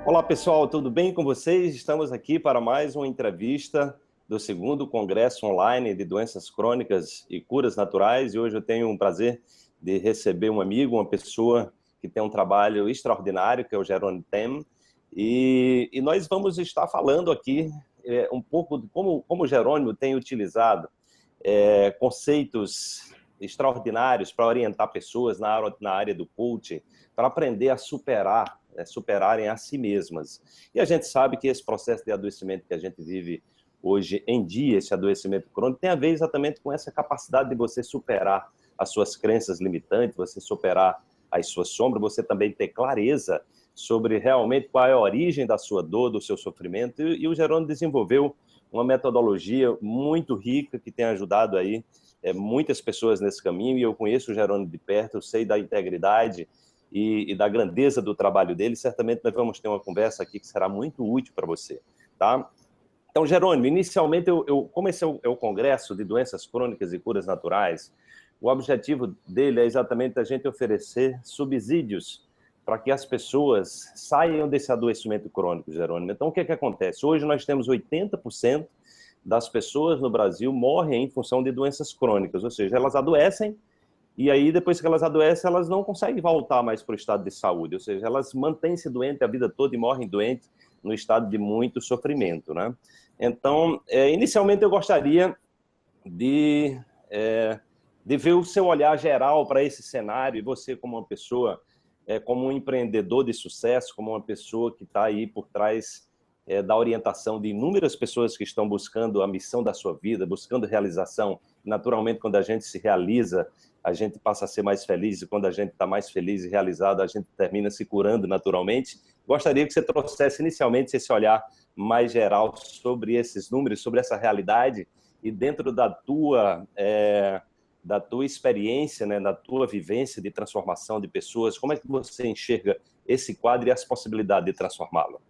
Olá pessoal, tudo bem com vocês? Estamos aqui para mais uma entrevista do segundo Congresso Online de Doenças Crônicas e Curas Naturais, e hoje eu tenho um prazer de receber um amigo, uma pessoa que tem um trabalho extraordinário, que é o Jerônimo Tem, e nós vamos estar falando aqui um pouco de como o Jerônimo tem utilizado conceitos extraordinários para orientar pessoas na área do coaching, para aprender a superarem a si mesmas. E a gente sabe que esse processo de adoecimento que a gente vive hoje em dia, esse adoecimento crônico, tem a ver exatamente com essa capacidade de você superar as suas crenças limitantes, você superar as suas sombras, você também ter clareza sobre realmente qual é a origem da sua dor, do seu sofrimento. E o Jerônimo desenvolveu uma metodologia muito rica que tem ajudado aí muitas pessoas nesse caminho, e eu conheço o Jerônimo de perto, eu sei da integridade e da grandeza do trabalho dele. Certamente nós vamos ter uma conversa aqui que será muito útil para você, tá? Então, Jerônimo, inicialmente como esse é o Congresso de Doenças Crônicas e Curas Naturais, o objetivo dele é exatamente a gente oferecer subsídios para que as pessoas saiam desse adoecimento crônico, Jerônimo. Então, o que acontece? Hoje nós temos 80% das pessoas no Brasil morrem em função de doenças crônicas, ou seja, elas adoecem, e aí, depois que elas adoecem, elas não conseguem voltar mais para o estado de saúde, ou seja, elas mantêm-se doentes a vida toda e morrem doentes no estado de muito sofrimento, né? Então, inicialmente eu gostaria de ver o seu olhar geral para esse cenário, e você como uma pessoa, como um empreendedor de sucesso, como uma pessoa que está aí por trás da orientação de inúmeras pessoas que estão buscando a missão da sua vida, buscando realização. Naturalmente, quando a gente se realiza, a gente passa a ser mais feliz, e quando a gente está mais feliz e realizado, a gente termina se curando naturalmente. Gostaria que você trouxesse inicialmente esse olhar mais geral sobre esses números, sobre essa realidade, e dentro da tua experiência, né, da tua vivência de transformação de pessoas, como é que você enxerga esse quadro e as possibilidades de transformá-lo?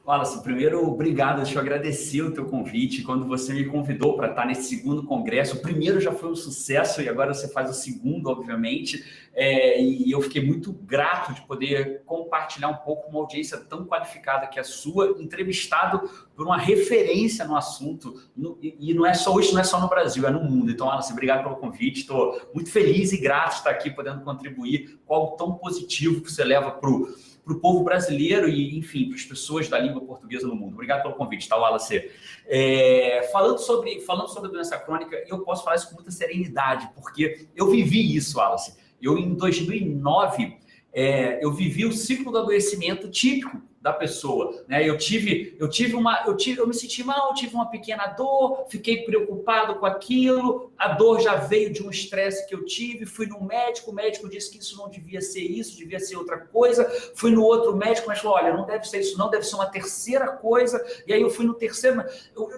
Wallace, primeiro, obrigado, deixa eu agradecer o teu convite. Quando você me convidou para estar nesse segundo congresso, o primeiro já foi um sucesso e agora você faz o segundo, obviamente, e eu fiquei muito grato de poder compartilhar um pouco com uma audiência tão qualificada que a sua, entrevistado por uma referência no assunto, e não é só hoje, não é só no Brasil, é no mundo. Então, Wallace, obrigado pelo convite, estou muito feliz e grato de estar aqui podendo contribuir com algo tão positivo que você leva para o povo brasileiro e, enfim, para as pessoas da língua portuguesa no mundo. Obrigado pelo convite, tá, Wallace? Falando sobre a doença crônica, eu posso falar isso com muita serenidade, porque eu vivi isso, Wallace. Eu, em 2009, eu vivi o ciclo do adoecimento típico da pessoa, né? Eu me senti mal, tive uma pequena dor, fiquei preocupado com aquilo, a dor já veio de um estresse que eu tive, fui no médico, o médico disse que isso não devia ser isso, devia ser outra coisa, fui no outro médico, mas falou, olha, não deve ser isso não, deve ser uma terceira coisa, e aí eu fui no terceiro,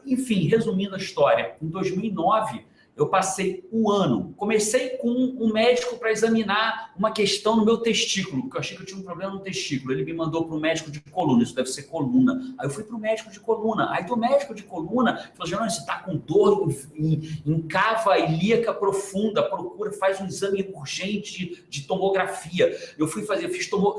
enfim, resumindo a história, em 2009, eu passei um ano. Comecei com um médico para examinar uma questão no meu testículo, porque eu achei que eu tinha um problema no testículo. Ele me mandou para o médico de coluna, isso deve ser coluna. Aí eu fui para o médico de coluna. Aí do médico de coluna, falou, Jerônimo, você está com dor em cava ilíaca profunda, procura, faz um exame urgente de tomografia. Eu fui fazer,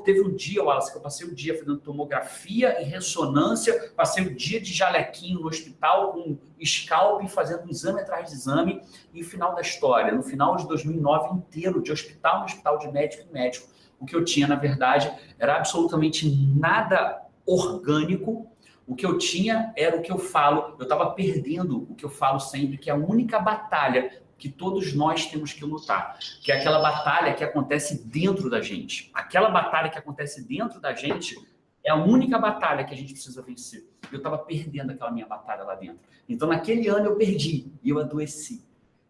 teve um dia, Wallace, que eu passei o dia fazendo tomografia e ressonância, passei o dia de jalequinho no hospital com scalp, fazendo exame atrás de exame. E o final da história, no final de 2009 inteiro, de hospital em hospital, de médico em médico, o que eu tinha, na verdade, era absolutamente nada orgânico. O que eu tinha era o que eu falo, eu estava perdendo o que eu falo sempre, que é a única batalha que todos nós temos que lutar, que é aquela batalha que acontece dentro da gente. Aquela batalha que acontece dentro da gente é a única batalha que a gente precisa vencer. Eu estava perdendo aquela minha batalha lá dentro. Então, naquele ano eu perdi e eu adoeci.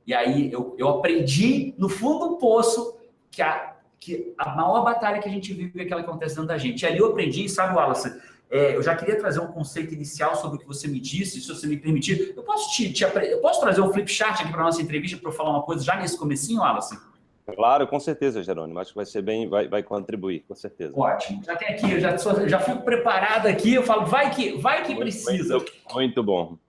E aí eu aprendi, no fundo do poço, que a maior batalha que a gente vive é aquela que acontece dentro da gente. E ali eu aprendi, sabe, Wallace, eu já queria trazer um conceito inicial sobre o que você me disse, se você me permitir. Eu posso trazer um flip chart aqui para a nossa entrevista para eu falar uma coisa já nesse comecinho, Wallace? Claro, com certeza, Jerônimo. Acho que vai ser bem, vai contribuir, com certeza. Ótimo. Já tem aqui, eu já fico preparado aqui, eu falo, vai que precisa. Muito bom.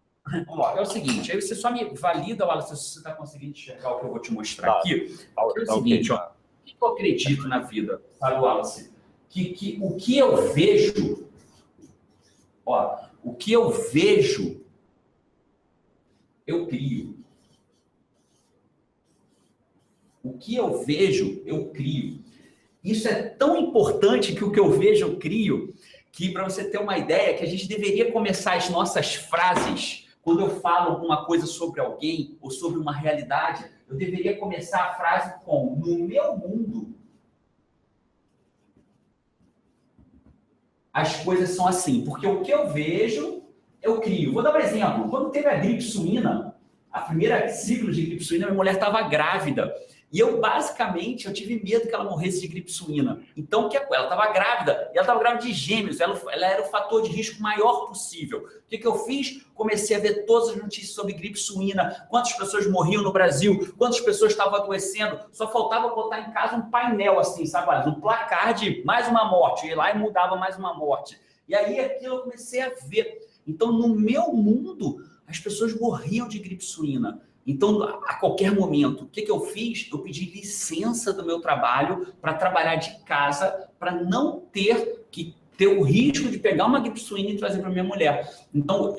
Ó, é o seguinte, aí você só me valida, Wallace, se você está conseguindo enxergar o que eu vou te mostrar aqui. É o seguinte, ó, o que eu acredito na vida, sabe, Wallace? Que o que eu vejo Ó, o que eu vejo, eu crio. O que eu vejo, eu crio. Isso é tão importante que o que eu vejo, eu crio, que para você ter uma ideia, que a gente deveria começar as nossas frases, quando eu falo alguma coisa sobre alguém ou sobre uma realidade, eu deveria começar a frase com: no meu mundo, as coisas são assim, porque o que eu vejo, eu crio. Vou dar um exemplo. Quando teve a gripe suína, a primeira ciclo de gripe suína, minha mulher estava grávida. E eu, basicamente, eu tive medo que ela morresse de gripe suína. Então, o que é? Ela estava grávida, e ela estava grávida de gêmeos, ela era o fator de risco maior possível. O que eu fiz? Comecei a ver todas as notícias sobre gripe suína, quantas pessoas morriam no Brasil, quantas pessoas estavam adoecendo. Só faltava botar em casa um painel assim, sabe? Um placar de mais uma morte. Eu ia lá e mudava mais uma morte. E aí, aquilo eu comecei a ver. Então, no meu mundo, as pessoas morriam de gripe suína. Então, a qualquer momento, o que eu fiz? Eu pedi licença do meu trabalho para trabalhar de casa, para não ter que ter o risco de pegar uma gripe suína e trazer para minha mulher. Então,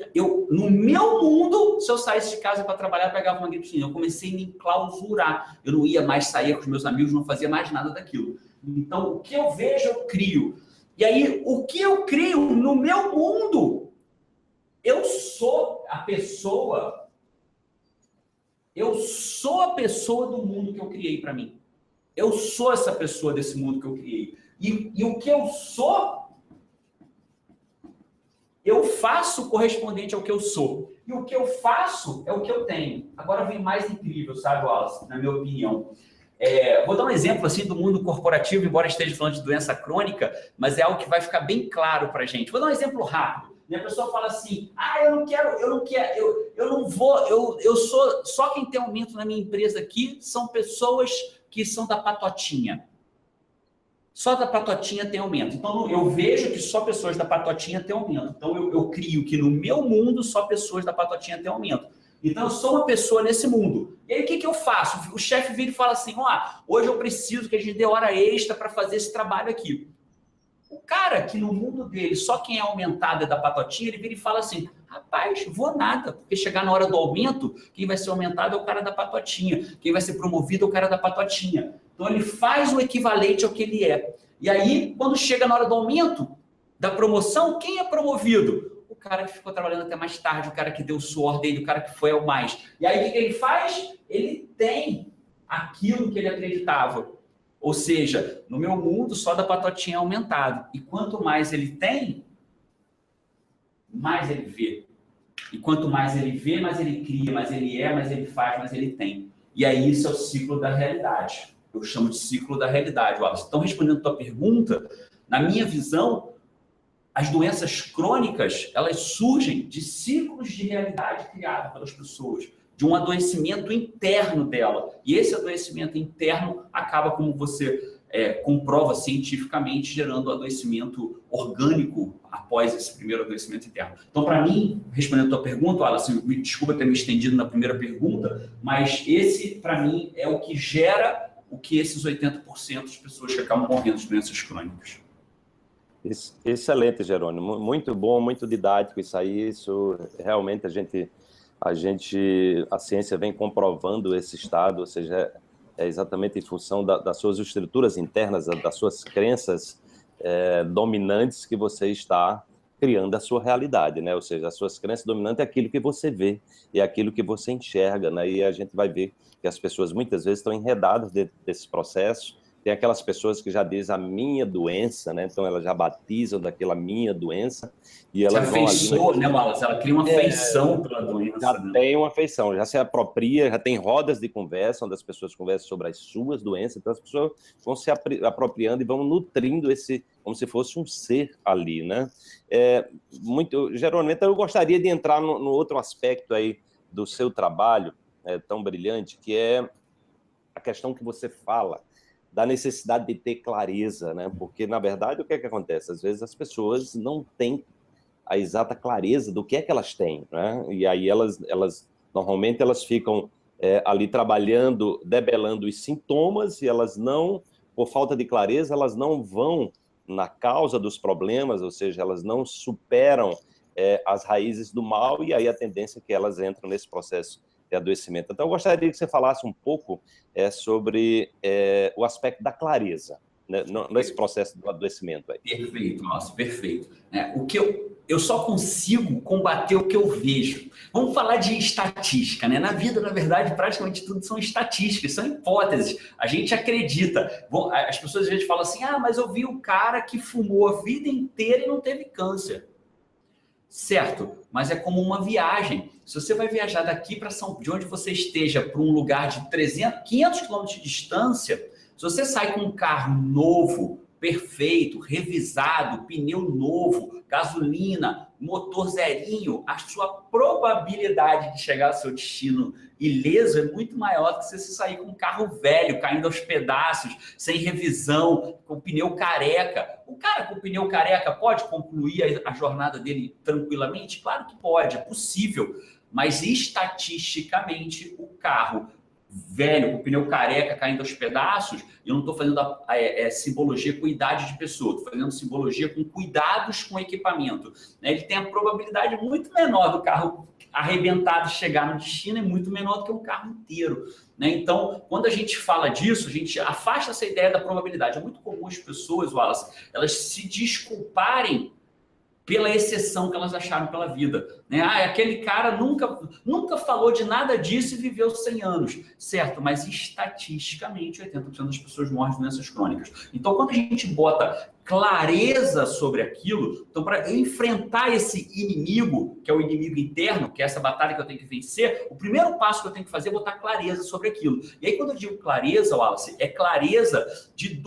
no meu mundo, se eu saísse de casa para trabalhar, eu pegava uma gripe suína. Eu comecei a me enclausurar. Eu não ia mais sair com os meus amigos, não fazia mais nada daquilo. Então, o que eu vejo, eu crio. E aí, o que eu crio no meu mundo, eu sou a pessoa... Eu sou a pessoa do mundo que eu criei para mim. Eu sou essa pessoa desse mundo que eu criei. E o que eu sou, eu faço correspondente ao que eu sou. E o que eu faço é o que eu tenho. Agora vem mais incrível, sabe, Wallace? Na minha opinião. Vou dar um exemplo assim do mundo corporativo, embora esteja falando de doença crônica, mas é algo que vai ficar bem claro para a gente. Vou dar um exemplo rápido. E a pessoa fala assim: eu não vou, eu sou, só quem tem aumento na minha empresa aqui são pessoas que são da patotinha. Só da patotinha tem aumento. Então, eu vejo que só pessoas da patotinha têm aumento. Então, eu crio que no meu mundo só pessoas da patotinha têm aumento. Então, eu sou uma pessoa nesse mundo. E aí, o que eu faço? O chefe vira e fala assim: hoje eu preciso que a gente dê hora extra para fazer esse trabalho aqui. O cara que no mundo dele, só quem é aumentado é da patotinha, ele vira e fala assim: rapaz, vou nada, porque chegar na hora do aumento, quem vai ser aumentado é o cara da patotinha, quem vai ser promovido é o cara da patotinha. Então ele faz o equivalente ao que ele é. E aí, quando chega na hora do aumento, da promoção, quem é promovido? O cara que ficou trabalhando até mais tarde, o cara que deu o suor dele, o cara que foi ao mais. E aí, o que ele faz? Ele tem aquilo que ele acreditava. Ou seja, no meu mundo, só da patotinha é aumentado. E quanto mais ele tem, mais ele vê. E quanto mais ele vê, mais ele cria, mais ele é, mais ele faz, mais ele tem. E aí, isso é o ciclo da realidade. Eu chamo de ciclo da realidade, Wallace. Então, respondendo a tua pergunta, na minha visão, as doenças crônicas, elas surgem de ciclos de realidade criados pelas pessoas, de um adoecimento interno dela. E esse adoecimento interno acaba, como você comprova cientificamente, gerando adoecimento orgânico após esse primeiro adoecimento interno. Então, para mim, respondendo a tua pergunta, Wallace, desculpa ter me estendido na primeira pergunta, mas esse, para mim, é o que gera o que esses 80% das pessoas que acabam morrendo de doenças crônicas. Excelente, Jerônimo. Muito bom, muito didático isso aí. Isso realmente a ciência vem comprovando esse estado, ou seja, é exatamente em função das suas estruturas internas, das suas crenças dominantes que você está criando a sua realidade, né? Ou seja, as suas crenças dominantes é aquilo que você vê, é aquilo que você enxerga, né? E a gente vai ver que as pessoas muitas vezes estão enredadas dentro desse processo. Tem aquelas pessoas que já dizem a minha doença, né? Então elas já batizam daquela minha doença e elas já afeiçoa, né, Wallace? Ela cria uma afeição pela doença. Já tem uma afeição, já se apropria, já tem rodas de conversa, onde as pessoas conversam sobre as suas doenças, então as pessoas vão se apropriando e vão nutrindo como se fosse um ser ali, né? Geralmente eu gostaria de entrar no outro aspecto aí do seu trabalho, tão brilhante, que é a questão que você fala da necessidade de ter clareza, né? Porque, na verdade, o que é que acontece? Às vezes as pessoas não têm a exata clareza do que é que elas têm, né? E aí elas normalmente elas ficam ali trabalhando, debelando os sintomas e elas não, por falta de clareza, elas não vão na causa dos problemas, ou seja, elas não superam as raízes do mal, e aí a tendência é que elas entram nesse processo de adoecimento. Então, eu gostaria que você falasse um pouco sobre o aspecto da clareza, né, nesse processo do adoecimento aí. Perfeito, nossa, perfeito. O que eu só consigo combater o que eu vejo. Vamos falar de estatística, né? Na vida, na verdade, praticamente tudo são estatísticas, são hipóteses. A gente acredita. As pessoas às vezes falam assim, mas eu vi um cara que fumou a vida inteira e não teve câncer. Certo, mas é como uma viagem. Se você vai viajar daqui de onde você esteja para um lugar de 500 quilômetros de distância, se você sai com um carro novo, perfeito, revisado, pneu novo, gasolina, motor zerinho, a sua probabilidade de chegar ao seu destino ileso é muito maior do que se você sair com um carro velho, caindo aos pedaços, sem revisão, com pneu careca. O cara com pneu careca pode concluir a jornada dele tranquilamente? Claro que pode, é possível. Mas estatisticamente, o carro velho, com pneu careca caindo aos pedaços, eu não estou fazendo simbologia com idade de pessoa, estou fazendo simbologia com cuidados com equipamento. Ele tem a probabilidade muito menor do carro arrebentado chegar no destino, é muito menor do que um carro inteiro. Então, quando a gente fala disso, a gente afasta essa ideia da probabilidade. É muito comum as pessoas, Wallace, elas se desculparem pela exceção que elas acharam pela vida. Aquele cara nunca falou de nada disso e viveu 100 anos. Certo, mas estatisticamente 80% das pessoas morrem de doenças crônicas. Então, quando a gente bota clareza sobre aquilo, então para eu enfrentar esse inimigo, que é o inimigo interno, que é essa batalha que eu tenho que vencer, o primeiro passo que eu tenho que fazer é botar clareza sobre aquilo. E aí, quando eu digo clareza, Wallace, é clareza de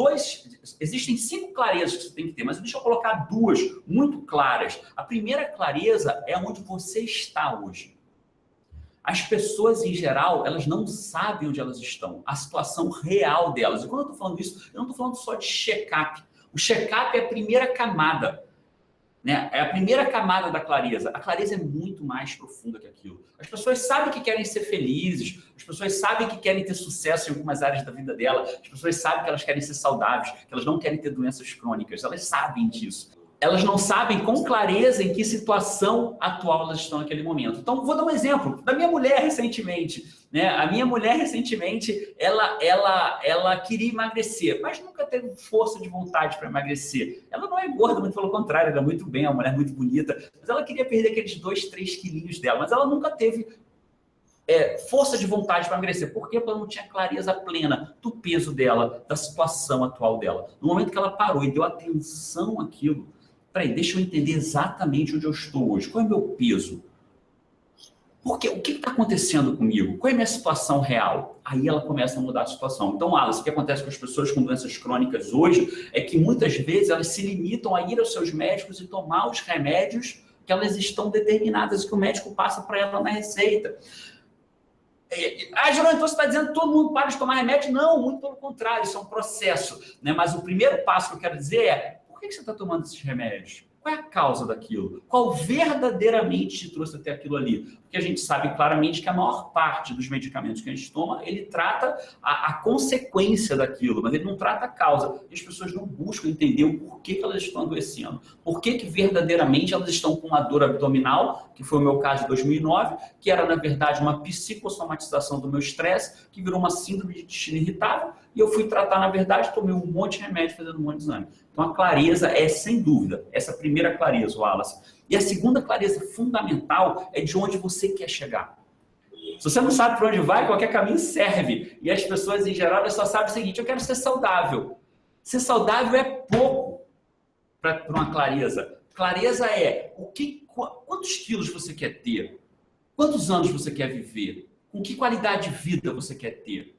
existem 5 clarezas que você tem que ter, mas deixa eu colocar 2 muito claras. A primeira clareza é onde você está hoje. As pessoas, em geral, elas não sabem onde elas estão, a situação real delas. E quando eu estou falando isso, eu não estou falando só de check-up. O check-up é a primeira camada, né? É a primeira camada da clareza. A clareza é muito mais profunda que aquilo. As pessoas sabem que querem ser felizes, as pessoas sabem que querem ter sucesso em algumas áreas da vida dela, as pessoas sabem que elas querem ser saudáveis, que elas não querem ter doenças crônicas, elas sabem disso. Elas não sabem com clareza em que situação atual elas estão naquele momento. Então, vou dar um exemplo da minha mulher recentemente. A minha mulher recentemente, ela queria emagrecer, mas nunca teve força de vontade para emagrecer. Ela não é gorda, muito pelo contrário, ela é muito bem, é uma mulher muito bonita, mas ela queria perder aqueles 2, 3 quilinhos dela, mas ela nunca teve força de vontade para emagrecer. Por quê? Porque ela não tinha clareza plena do peso dela, da situação atual dela. No momento que ela parou e deu atenção àquilo, peraí, deixa eu entender exatamente onde eu estou hoje. Qual é o meu peso? O que está acontecendo comigo? Qual é a minha situação real? Aí ela começa a mudar a situação. Então, Alice, o que acontece com as pessoas com doenças crônicas hoje é que muitas vezes elas se limitam a ir aos seus médicos e tomar os remédios que elas estão determinadas, que o médico passa para ela na receita. Jerônimo, então você está dizendo que todo mundo para de tomar remédio? Não, muito pelo contrário, isso é um processo. Mas o primeiro passo que eu quero dizer é: por que você está tomando esses remédios? Qual é a causa daquilo? Qual verdadeiramente te trouxe até aquilo ali? Porque a gente sabe claramente que a maior parte dos medicamentos que a gente toma, ele trata a consequência daquilo, mas ele não trata a causa. E as pessoas não buscam entender o porquê que elas estão adoecendo. Por que verdadeiramente elas estão com uma dor abdominal, que foi o meu caso de 2009, que era, na verdade, uma psicossomatização do meu estresse, que virou uma síndrome de intestino irritável, e eu fui tratar, na verdade, tomei um monte de remédio, fazendo um monte de exame. Então, a clareza é, sem dúvida, essa primeira clareza, Wallace. E a segunda clareza fundamental é de onde você quer chegar. Se você não sabe para onde vai, qualquer caminho serve. E as pessoas, em geral, só sabem o seguinte: eu quero ser saudável. Ser saudável é pouco para uma clareza. Clareza é quantos quilos você quer ter? Quantos anos você quer viver? Com que qualidade de vida você quer ter?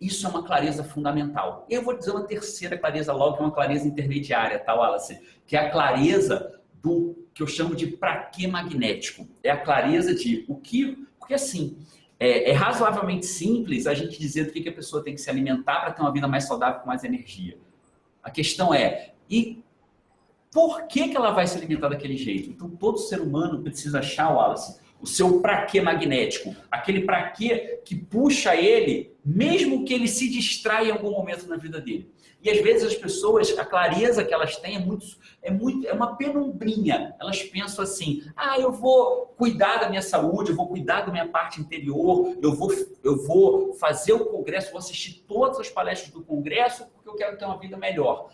Isso é uma clareza fundamental. Eu vou dizer uma terceira clareza logo, que é uma clareza intermediária, tá, Wallace? Que é a clareza do que eu chamo de pra quê magnético. É a clareza de o que... Porque assim, é razoavelmente simples a gente dizer do que a pessoa tem que se alimentar para ter uma vida mais saudável, com mais energia. A questão é, e por que ela vai se alimentar daquele jeito? Então, todo ser humano precisa achar, Wallace, o seu pra quê magnético, aquele pra quê que puxa ele, mesmo que ele se distraia em algum momento na vida dele. E às vezes as pessoas, a clareza que elas têm é uma penumbrinha. Elas pensam assim, eu vou cuidar da minha saúde, eu vou cuidar da minha parte interior, eu vou fazer o congresso, vou assistir todas as palestras do congresso porque eu quero ter uma vida melhor.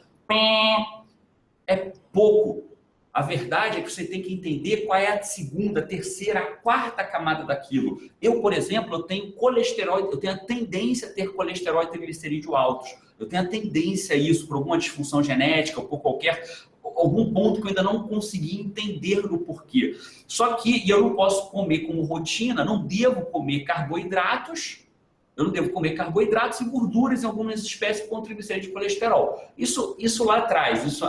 É pouco. A verdade é que você tem que entender qual é a segunda, terceira, a quarta camada daquilo. Eu, por exemplo, eu tenho colesterol, eu tenho a tendência a ter colesterol e triglicerídeo altos. Eu tenho a tendência a isso por alguma disfunção genética ou por algum ponto que eu ainda não consegui entender do porquê. Só que eu não posso comer como rotina, não devo comer carboidratos. Eu não devo comer carboidratos e gorduras em algumas espécies com triglicerídeo e colesterol. Isso lá atrás, isso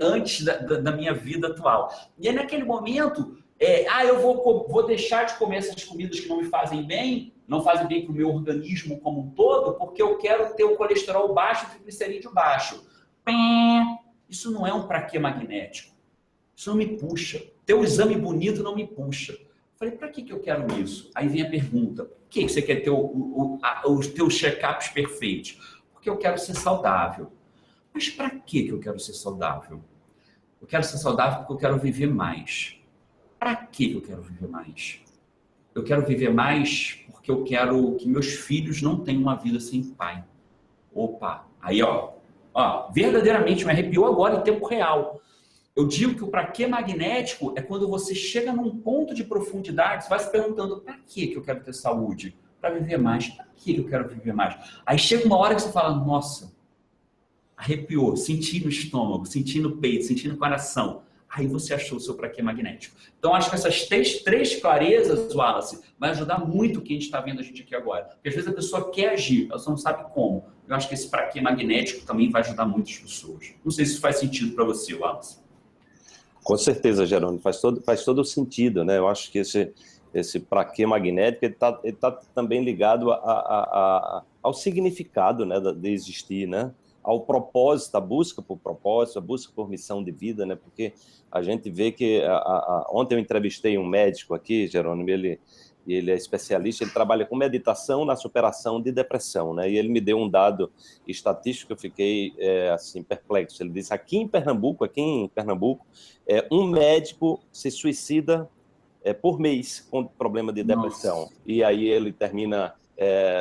antes da minha vida atual. E aí, naquele momento, eu vou deixar de comer essas comidas que não me fazem bem, não fazem bem para o meu organismo como um todo, porque eu quero ter o colesterol baixo e o triglicerídeo baixo. Isso não é um pra quê magnético. Isso não me puxa. Ter um exame bonito não me puxa. Falei, para que eu quero isso? Aí vem a pergunta, por que você quer ter os teus check-ups perfeitos? Porque eu quero ser saudável. Mas para que eu quero ser saudável? Eu quero ser saudável porque eu quero viver mais. Para que eu quero viver mais? Eu quero viver mais porque eu quero que meus filhos não tenham uma vida sem pai. Opa, aí verdadeiramente me arrepiou agora em tempo real. Eu digo que o pra quê magnético é quando você chega num ponto de profundidade, você vai se perguntando, para que eu quero ter saúde? Para viver mais. Para que eu quero viver mais? Aí chega uma hora que você fala, nossa, arrepiou, senti no estômago, senti no peito, senti no coração. Aí você achou o seu pra quê magnético. Então, acho que essas três clarezas, Wallace, vai ajudar muito quem está vendo a gente aqui agora. Porque às vezes a pessoa quer agir, ela só não sabe como. Eu acho que esse pra quê magnético também vai ajudar muitas pessoas. Não sei se isso faz sentido para você, Wallace. Com certeza, Jerônimo, faz todo o sentido, né? Eu acho que esse pra quê magnético ele tá também ligado ao significado, né, de existir, né? Ao propósito, a busca por propósito, a busca por missão de vida, né? Porque a gente vê que ontem eu entrevistei um médico aqui, Jerônimo, ele é especialista, ele trabalha com meditação na superação de depressão, né? E ele me deu um dado estatístico que eu fiquei assim perplexo. Ele disse aqui em Pernambuco, um médico se suicida por mês com problema de depressão. Nossa. E aí ele termina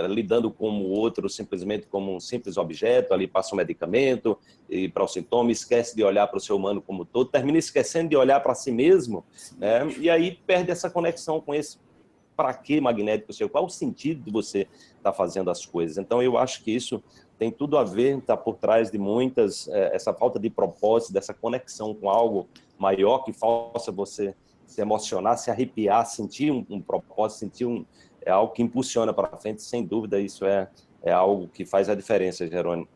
lidando com o outro simplesmente como um simples objeto, ali passa um medicamento e para o sintoma, esquece de olhar para o ser humano como todo, termina esquecendo de olhar para si mesmo, né? E aí perde essa conexão com esse para quê magnético seu, qual o sentido de você estar fazendo as coisas. Então eu acho que isso tem tudo a ver, está por trás de muitas, essa falta de propósito, dessa conexão com algo maior que faça você se emocionar, se arrepiar, sentir um propósito, sentir é algo que impulsiona para frente, sem dúvida isso é algo que faz a diferença, Jerônimo.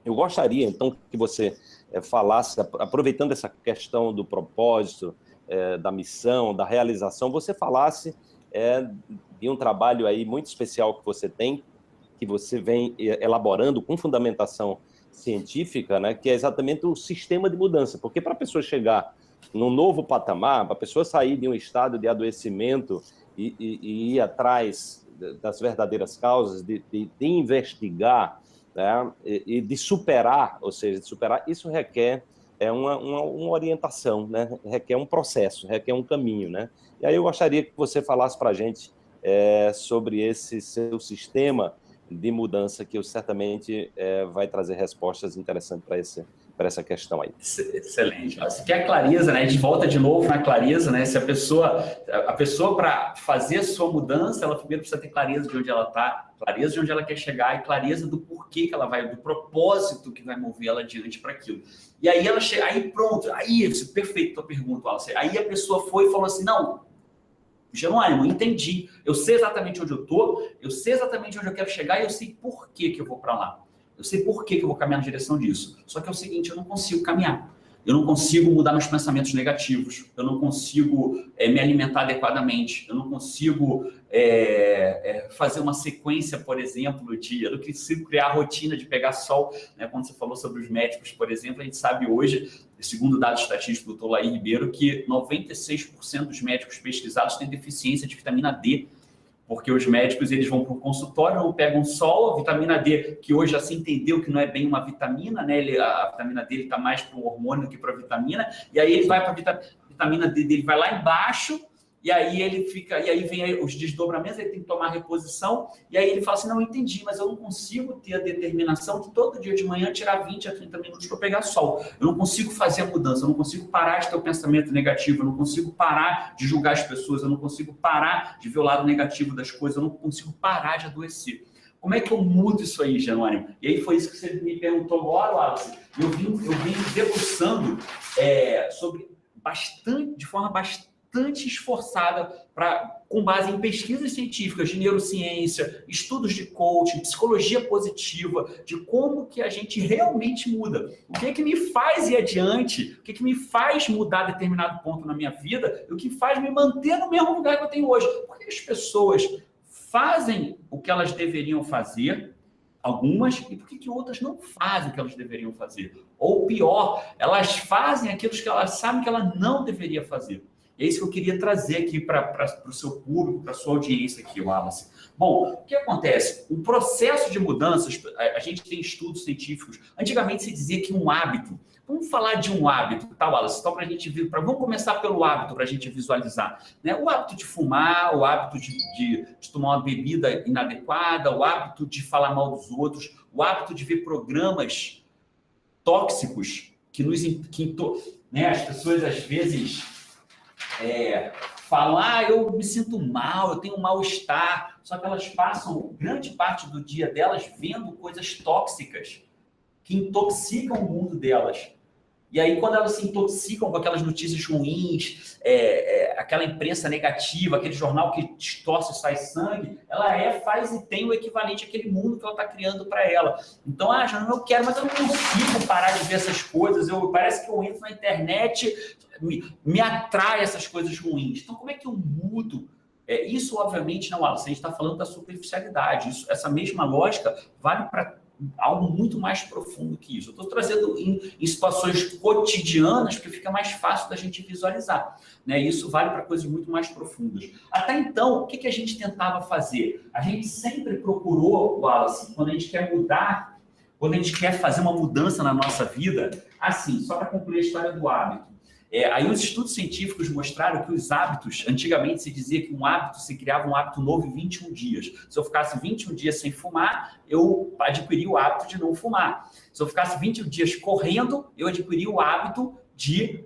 Eu gostaria, então, que você falasse, aproveitando essa questão do propósito, da missão, da realização, você falasse de um trabalho aí muito especial que você tem, que você vem elaborando com fundamentação científica, né, que é exatamente o sistema de mudança, porque para a pessoa chegar num novo patamar, para a pessoa sair de um estado de adoecimento e ir atrás das verdadeiras causas, de investigar, né, e de superar, ou seja, de superar, isso requer uma orientação, né, requer um processo, requer um caminho, né? E aí eu gostaria que você falasse para a gente sobre esse seu sistema de mudança, que certamente vai trazer respostas interessantes para essa questão aí. Excelente. Você quer clareza, né? A gente volta de novo na clareza, né? Se a pessoa para fazer a sua mudança, ela primeiro precisa ter clareza de onde ela está, clareza de onde ela quer chegar e clareza do porquê que ela vai, do propósito que vai mover ela adiante para aquilo. E aí ela chega, aí pronto, aí, perfeito a tua pergunta, Wallace. Aí a pessoa foi e falou assim, não, Jerônimo, entendi, eu sei exatamente onde eu estou, eu sei exatamente onde eu quero chegar e eu sei por que eu vou para lá. Eu sei por que eu vou caminhar na direção disso. Só que é o seguinte, eu não consigo caminhar. eu não consigo mudar meus pensamentos negativos, eu não consigo me alimentar adequadamente, eu não consigo fazer uma sequência, por exemplo, eu não consigo criar a rotina de pegar sol, né? Quando você falou sobre os médicos, por exemplo, a gente sabe hoje, segundo dados estatísticos do Dr. Laí Ribeiro, que 96% dos médicos pesquisados têm deficiência de vitamina D, porque os médicos eles vão para o consultório, não pegam sol, a vitamina D, que hoje já se entendeu que não é bem uma vitamina, né? A vitamina D está mais para o hormônio do que para a vitamina, e aí ele vai para a vitamina D dele, vai lá embaixo, e aí ele fica, e aí vem os desdobramentos, ele tem que tomar reposição, e aí ele fala assim, não, entendi, mas eu não consigo ter a determinação de todo dia de manhã tirar 20 a 30 minutos para pegar sol. Eu não consigo fazer a mudança, eu não consigo parar de ter o pensamento negativo, eu não consigo parar de julgar as pessoas, eu não consigo parar de ver o lado negativo das coisas, eu não consigo parar de adoecer. Como é que eu mudo isso aí, Jerônimo? E aí foi isso que você me perguntou agora, Wallace. Eu vim debruçando sobre de forma bastante esforçada com base em pesquisas científicas de neurociência, estudos de coaching, psicologia positiva, de como que a gente realmente muda. O que é que me faz ir adiante? O que é que me faz mudar determinado ponto na minha vida? E o que faz me manter no mesmo lugar que eu tenho hoje? Porque as pessoas fazem o que elas deveriam fazer, algumas, e por que outras não fazem o que elas deveriam fazer? Ou pior, elas fazem aquilo que elas sabem que ela não deveria fazer. É isso que eu queria trazer aqui para o seu público, para a sua audiência aqui, Wallace. Bom, o que acontece? O processo de mudanças, a gente tem estudos científicos. Antigamente se dizia que um hábito, vamos falar de um hábito, tá, Wallace? Então, vamos começar pelo hábito para a gente visualizar. Né? O hábito de fumar, o hábito de tomar uma bebida inadequada, o hábito de falar mal dos outros, o hábito de ver programas tóxicos né? As pessoas às vezes falam, eu me sinto mal, eu tenho um mal-estar, só que elas passam grande parte do dia delas vendo coisas tóxicas que intoxicam o mundo delas. E aí, quando elas se intoxicam com aquelas notícias ruins, aquela imprensa negativa, aquele jornal que distorce e sai sangue, ela faz e tem o equivalente àquele mundo que ela está criando para ela. Então, Jânio, eu quero, mas eu não consigo parar de ver essas coisas. Parece que eu entro na internet, me atrai essas coisas ruins. Então, como é que eu mudo? Isso, obviamente, não, Wallace, a gente está falando da superficialidade. Essa mesma lógica vale para algo muito mais profundo que isso. Eu estou trazendo em situações cotidianas porque fica mais fácil da gente visualizar. Né? Isso vale para coisas muito mais profundas. Até então, o que a gente tentava fazer? A gente sempre procurou, Wallace, quando a gente quer mudar, quando a gente quer fazer uma mudança na nossa vida, assim, só para concluir a história do hábito. Aí os estudos científicos mostraram que os hábitos, antigamente se dizia que se criava um hábito novo em 21 dias. Se eu ficasse 21 dias sem fumar, eu adquiria o hábito de não fumar. Se eu ficasse 21 dias correndo, eu adquiria o hábito de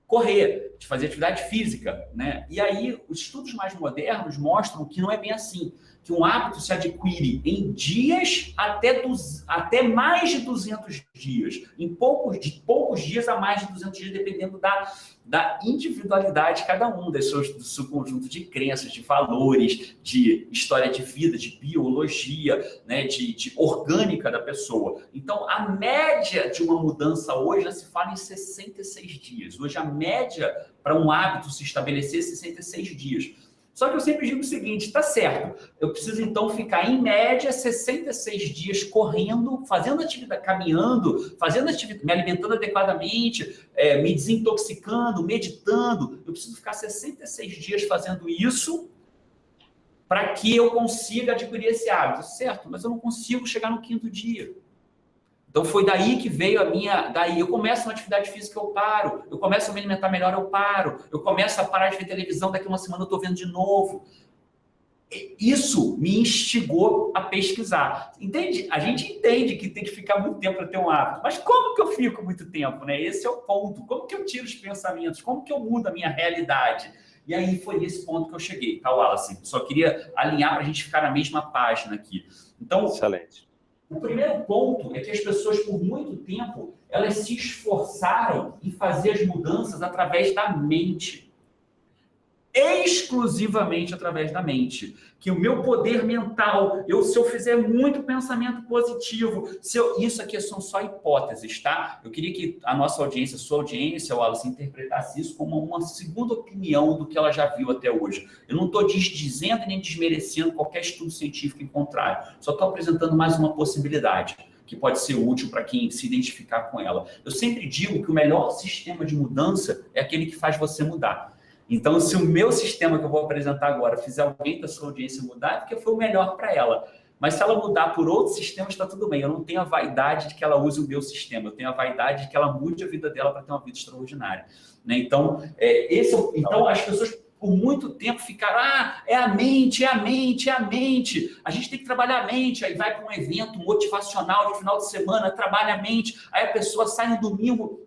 correr, de fazer atividade física, né? E aí os estudos mais modernos mostram que não é bem assim, que um hábito se adquire em dias até mais de 200 dias, em poucos dias a mais de 200 dias, dependendo da individualidade de cada um, do seu conjunto de crenças, de valores, de história de vida, de biologia, né, de orgânica da pessoa. Então, a média de uma mudança hoje já se fala em 66 dias. Hoje, a média para um hábito se estabelecer é 66 dias. Só que eu sempre digo o seguinte, tá certo, eu preciso então ficar em média 66 dias correndo, fazendo atividade, caminhando, fazendo atividade, me alimentando adequadamente, me desintoxicando, meditando. Eu preciso ficar 66 dias fazendo isso para que eu consiga adquirir esse hábito, certo? Mas eu não consigo chegar no 5º dia. Então, foi daí que veio daí eu começo uma atividade física, eu paro. Eu começo a me alimentar melhor, eu paro. Eu começo a parar de ver televisão, daqui a uma semana eu estou vendo de novo. Isso me instigou a pesquisar. Entende? A gente entende que tem que ficar muito tempo para ter um hábito. Mas como que eu fico muito tempo, né? Esse é o ponto. Como que eu tiro os pensamentos? Como que eu mudo a minha realidade? E aí foi nesse ponto que eu cheguei, tá, Wallace? Só queria alinhar para a gente ficar na mesma página aqui. Então, excelente. O primeiro ponto é que as pessoas, por muito tempo, elas se esforçaram em fazer as mudanças através da mente. exclusivamente através da mente. Que o meu poder mental, se eu fizer muito pensamento positivo, isso aqui são só hipóteses, tá? Eu queria que a nossa audiência, sua audiência, Wallace, interpretasse isso como uma segunda opinião do que ela já viu até hoje. Eu não estou dizendo nem desmerecendo qualquer estudo científico em contrário, só estou apresentando mais uma possibilidade que pode ser útil para quem se identificar com ela. Eu sempre digo que o melhor sistema de mudança é aquele que faz você mudar. Então, se o meu sistema que eu vou apresentar agora fizer alguém da sua audiência mudar, é porque foi o melhor para ela. Mas se ela mudar por outro sistema, está tudo bem. Eu não tenho a vaidade de que ela use o meu sistema. Eu tenho a vaidade de que ela mude a vida dela para ter uma vida extraordinária. Né? Então, então, as pessoas, por muito tempo, ficaram, é a mente, é a mente, é a mente. A gente tem que trabalhar a mente. Aí vai para um evento motivacional de final de semana, trabalha a mente. Aí a pessoa sai no domingo...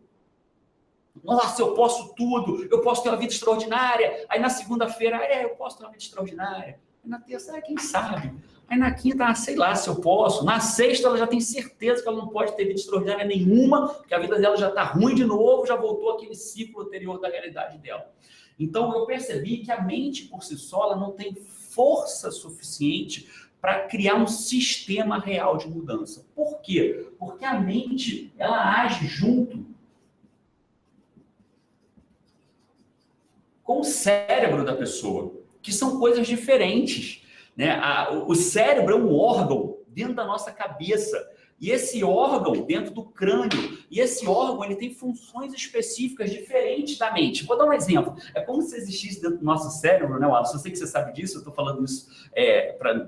Nossa, eu posso tudo, eu posso ter uma vida extraordinária. Aí na segunda-feira, eu posso ter uma vida extraordinária. Aí na terça, quem sabe? Aí na quinta, sei lá se eu posso. Na sexta, ela já tem certeza que ela não pode ter vida extraordinária nenhuma, porque a vida dela já está ruim de novo, já voltou àquele ciclo anterior da realidade dela. Então, eu percebi que a mente, por si só, ela não tem força suficiente para criar um sistema real de mudança. Por quê? Porque a mente, ela age junto com o cérebro da pessoa, que são coisas diferentes. Né? O cérebro é um órgão dentro da nossa cabeça, e esse órgão dentro do crânio, e esse órgão ele tem funções específicas diferentes da mente. Vou dar um exemplo. É como se existisse dentro do nosso cérebro, né, Wallace? Eu sei que você sabe disso, eu estou falando isso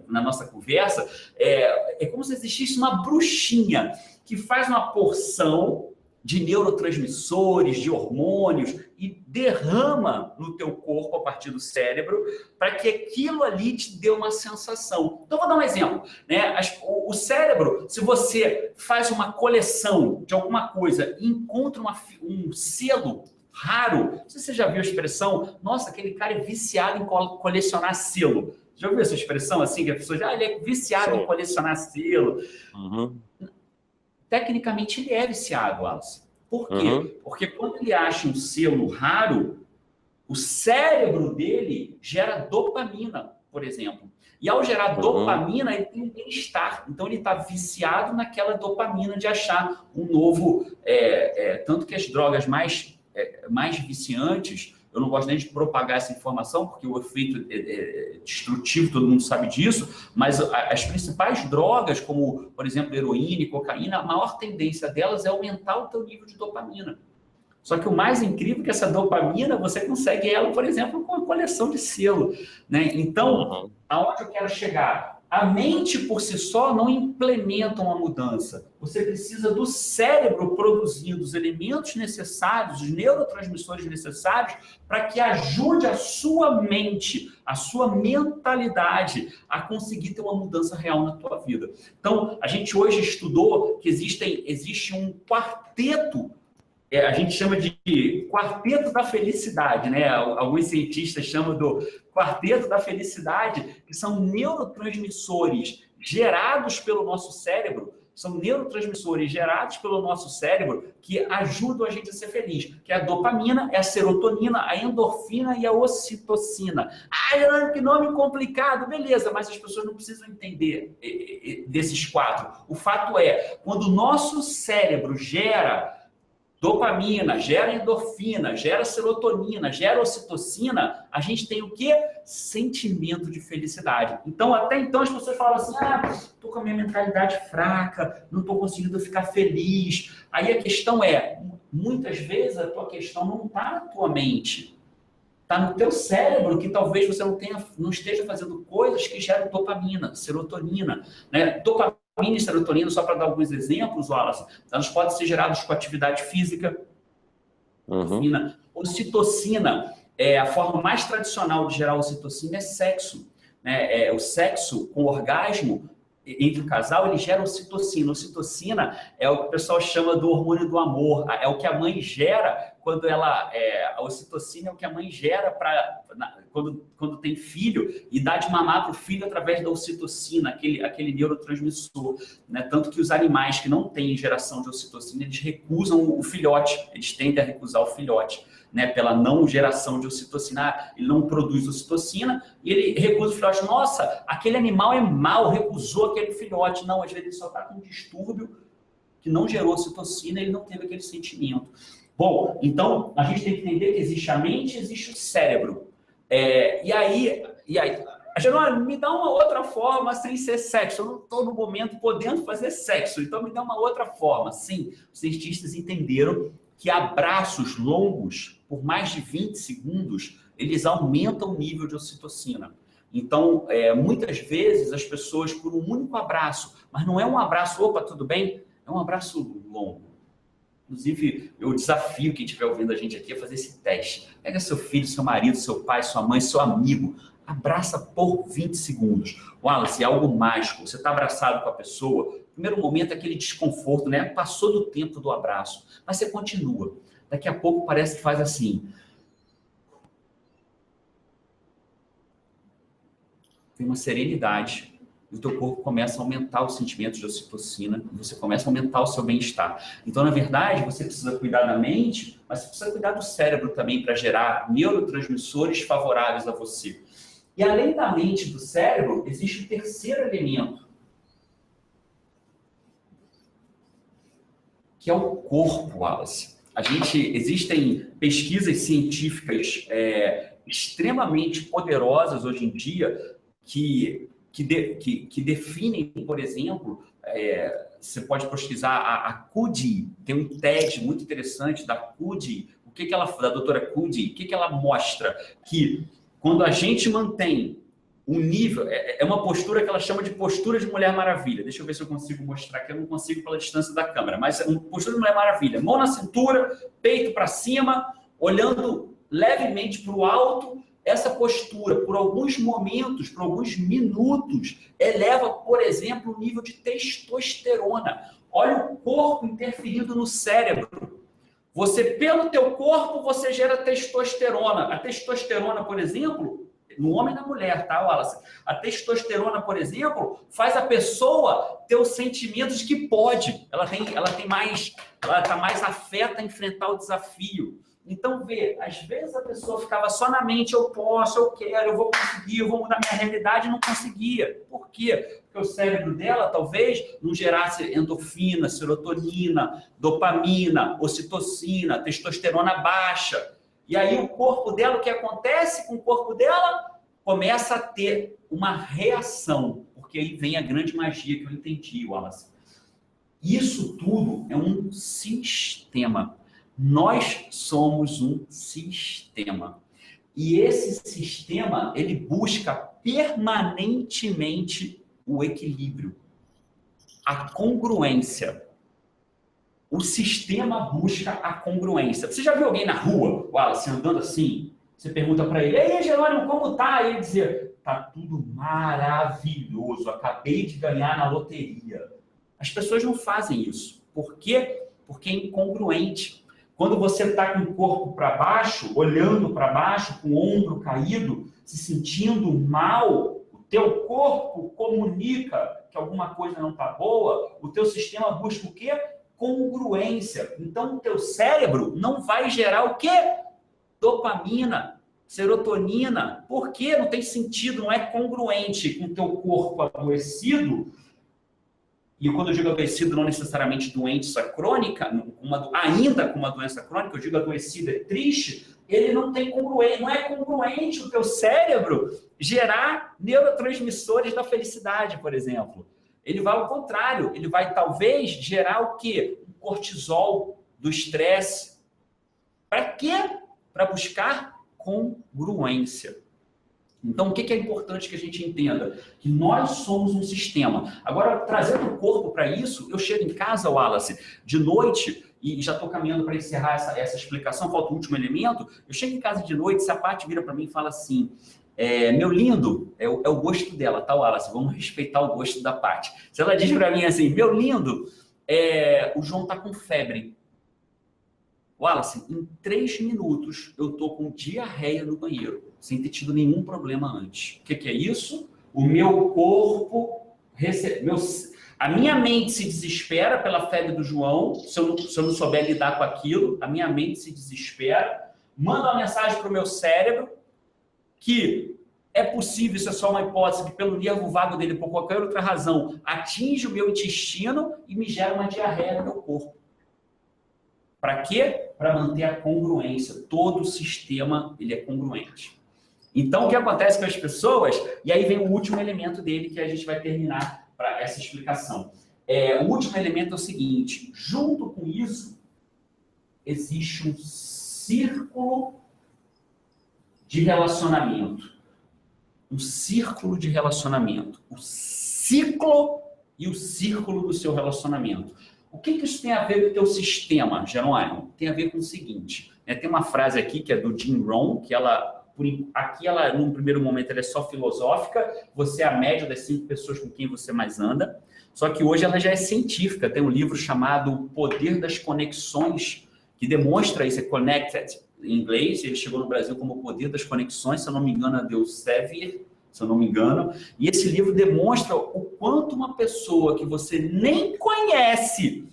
na nossa conversa. É como se existisse uma bruxinha que faz uma porção de neurotransmissores, de hormônios, e derrama no teu corpo a partir do cérebro para que aquilo ali te dê uma sensação. Então, vou dar um exemplo. Né? O cérebro, se você faz uma coleção de alguma coisa e encontra um selo raro, não sei se você já viu a expressão, nossa, aquele cara é viciado em colecionar selo. Já ouviu essa expressão assim, que a pessoa diz, ele é viciado em colecionar selo? Uhum. Tecnicamente, ele é viciado, Wallace. Por quê? Uhum. Porque quando ele acha um selo raro, o cérebro dele gera dopamina, por exemplo. E ao gerar dopamina, ele tem um bem-estar. Então, ele está viciado naquela dopamina de achar um novo... tanto que as drogas mais viciantes... Eu não gosto nem de propagar essa informação, porque o efeito é destrutivo, todo mundo sabe disso, mas as principais drogas, como, por exemplo, heroína e cocaína, a maior tendência delas é aumentar o teu nível de dopamina. Só que o mais incrível é que essa dopamina, você consegue ela, por exemplo, com a coleção de selo. Né? Então, aonde eu quero chegar? A mente, por si só, não implementa uma mudança. Você precisa do cérebro produzindo os elementos necessários, os neurotransmissores necessários, para que ajude a sua mente, a sua mentalidade a conseguir ter uma mudança real na tua vida. Então, a gente hoje estudou que existe um quarteto, a gente chama de quarteto da felicidade, né? Alguns cientistas chamam do quarteto da felicidade, que são neurotransmissores gerados pelo nosso cérebro, que ajudam a gente a ser feliz, que é a dopamina, é a serotonina, a endorfina e a ocitocina. Que nome complicado, beleza, mas as pessoas não precisam entender desses quatro. O fato é, quando o nosso cérebro gera dopamina, gera endorfina, gera serotonina, gera ocitocina, a gente tem o quê? Sentimento de felicidade. Então, até então, as pessoas falavam assim, tô com a minha mentalidade fraca, não tô conseguindo ficar feliz. Aí a questão é, muitas vezes a tua questão não está na tua mente, está no teu cérebro, que talvez você não esteja fazendo coisas que geram dopamina, serotonina, né? Dopamina e serotonina, só para dar alguns exemplos, Wallace, elas podem ser geradas com atividade física. Ocitocina, a forma mais tradicional de gerar ocitocina é sexo. Né? O sexo com orgasmo entre o casal, ele gera ocitocina. Ocitocina é o que o pessoal chama do hormônio do amor. É o que a mãe gera quando ela... a ocitocina é o que a mãe gera quando tem filho e dá de mamar para o filho através da ocitocina, aquele neurotransmissor. Né? Tanto que os animais que não têm geração de ocitocina, eles recusam o filhote. Eles tendem a recusar o filhote. né, pela não geração de ocitocina, ele não produz ocitocina, e ele recusa o filhote. Nossa, aquele animal é mau, recusou aquele filhote. Não, às vezes ele só está com um distúrbio que não gerou ocitocina, ele não teve aquele sentimento. Bom, então a gente tem que entender que existe a mente e existe o cérebro. E aí, Gerônimo, me dá uma outra forma sem ser sexo. Eu não estou no momento podendo fazer sexo, então me dá uma outra forma. Sim, os cientistas entenderam que abraços longos, por mais de 20 segundos, eles aumentam o nível de ocitocina. Então, muitas vezes as pessoas, por um único abraço, mas não é um abraço, opa, tudo bem? É um abraço longo. Inclusive, eu desafio quem estiver ouvindo a gente aqui a fazer esse teste. Pega seu filho, seu marido, seu pai, sua mãe, seu amigo, abraça por 20 segundos. Wallace, é algo mágico. Você está abraçado com a pessoa, no primeiro momento é aquele desconforto, né? Passou do tempo do abraço, mas você continua. Daqui a pouco parece que faz assim. Tem uma serenidade. E o teu corpo começa a aumentar os sentimentos de ocitocina, e você começa a aumentar o seu bem-estar. Então, na verdade, você precisa cuidar da mente, mas você precisa cuidar do cérebro também para gerar neurotransmissores favoráveis a você. E além da mente e do cérebro, existe o terceiro elemento, que é o corpo, Wallace. Existem pesquisas científicas extremamente poderosas hoje em dia que definem, por exemplo, você pode pesquisar a Cuddy, tem um TED muito interessante da Cuddy, da doutora Cuddy, o que ela mostra? Que quando a gente mantém um nível, é uma postura que ela chama de postura de Mulher Maravilha. Deixa eu ver se eu consigo mostrar aqui, eu não consigo pela distância da câmera, mas é uma postura de Mulher Maravilha. Mão na cintura, peito para cima, olhando levemente para o alto. Essa postura, por alguns momentos, por alguns minutos, eleva, por exemplo, o nível de testosterona. Olha o corpo interferindo no cérebro. Pelo teu corpo, você gera testosterona. A testosterona, por exemplo, no homem e na mulher, tá, Wallace? A testosterona, por exemplo, faz a pessoa ter o sentimento de que pode. Ela está mais afeta a enfrentar o desafio. Então, às vezes a pessoa ficava só na mente, eu posso, eu quero, eu vou conseguir, eu vou mudar minha realidade, e não conseguia. Por quê? Porque o cérebro dela talvez não gerasse endorfina, serotonina, dopamina, ocitocina, testosterona baixa. E aí o corpo dela, o que acontece com o corpo dela? Começa a ter uma reação, porque aí vem a grande magia que eu entendi, Wallace. Isso tudo é um sistema. Nós somos um sistema. E esse sistema, ele busca permanentemente o equilíbrio, a congruência. O sistema busca a congruência. Você já viu alguém na rua, Wallace, andando assim? Você pergunta para ele, ei, Jerônimo, como tá? E ele dizer, tá tudo maravilhoso, acabei de ganhar na loteria. As pessoas não fazem isso. Por quê? Porque é incongruente. Quando você está com o corpo para baixo, olhando para baixo, com o ombro caído, se sentindo mal, o teu corpo comunica que alguma coisa não está boa, o teu sistema busca o quê? Congruência. Então, o teu cérebro não vai gerar o quê? Dopamina, serotonina. Por quê? Não tem sentido, não é congruente com o teu corpo adoecido. E quando eu digo adoecido, não necessariamente doença crônica, ainda com uma doença crônica, eu digo adoecido é triste, ele não é congruente o teu cérebro gerar neurotransmissores da felicidade, por exemplo. Ele vai ao contrário, ele vai talvez gerar o quê? O cortisol do estresse. Para quê? Para buscar congruência. Então, o que é importante que a gente entenda? Que nós somos um sistema. Agora, trazendo o corpo para isso, eu chego em casa, Wallace, de noite, e já estou caminhando para encerrar essa explicação, falta o último elemento, eu chego em casa de noite, se a Paty vira para mim e fala assim, meu lindo, é o gosto dela, tá, Wallace? Vamos respeitar o gosto da Paty. Se ela diz para mim assim, meu lindo, o João está com febre. Wallace, em 3 minutos eu estou com diarreia no banheiro, sem ter tido nenhum problema antes. O que é isso? O meu corpo, a minha mente se desespera pela febre do João, se eu não souber lidar com aquilo, a minha mente se desespera, manda uma mensagem para o meu cérebro que é possível, isso é só uma hipótese, que pelo nervo vago dele, por qualquer outra razão, atinge o meu intestino e me gera uma diarreia no meu corpo. Para quê? Para manter a congruência. Todo o sistema ele é congruente. Então, o que acontece com as pessoas? E aí vem o último elemento dele que a gente vai terminar para essa explicação. O último elemento é o seguinte: junto com isso, existe um círculo de relacionamento. Um círculo de relacionamento. O ciclo e o círculo do seu relacionamento. O que isso tem a ver com o teu sistema, Jerônimo? Tem a ver com o seguinte. Tem uma frase aqui que é do Jim Rohn, que aqui ela, num primeiro momento, ela é só filosófica. Você é a média das 5 pessoas com quem você mais anda. Só que hoje ela já é científica. Tem um livro chamado O Poder das Conexões, que demonstra isso, é Connected, em inglês. Ele chegou no Brasil como O Poder das Conexões, se eu não me engano, é Dale Sevier, se eu não me engano. E esse livro demonstra o quanto uma pessoa que você nem conhece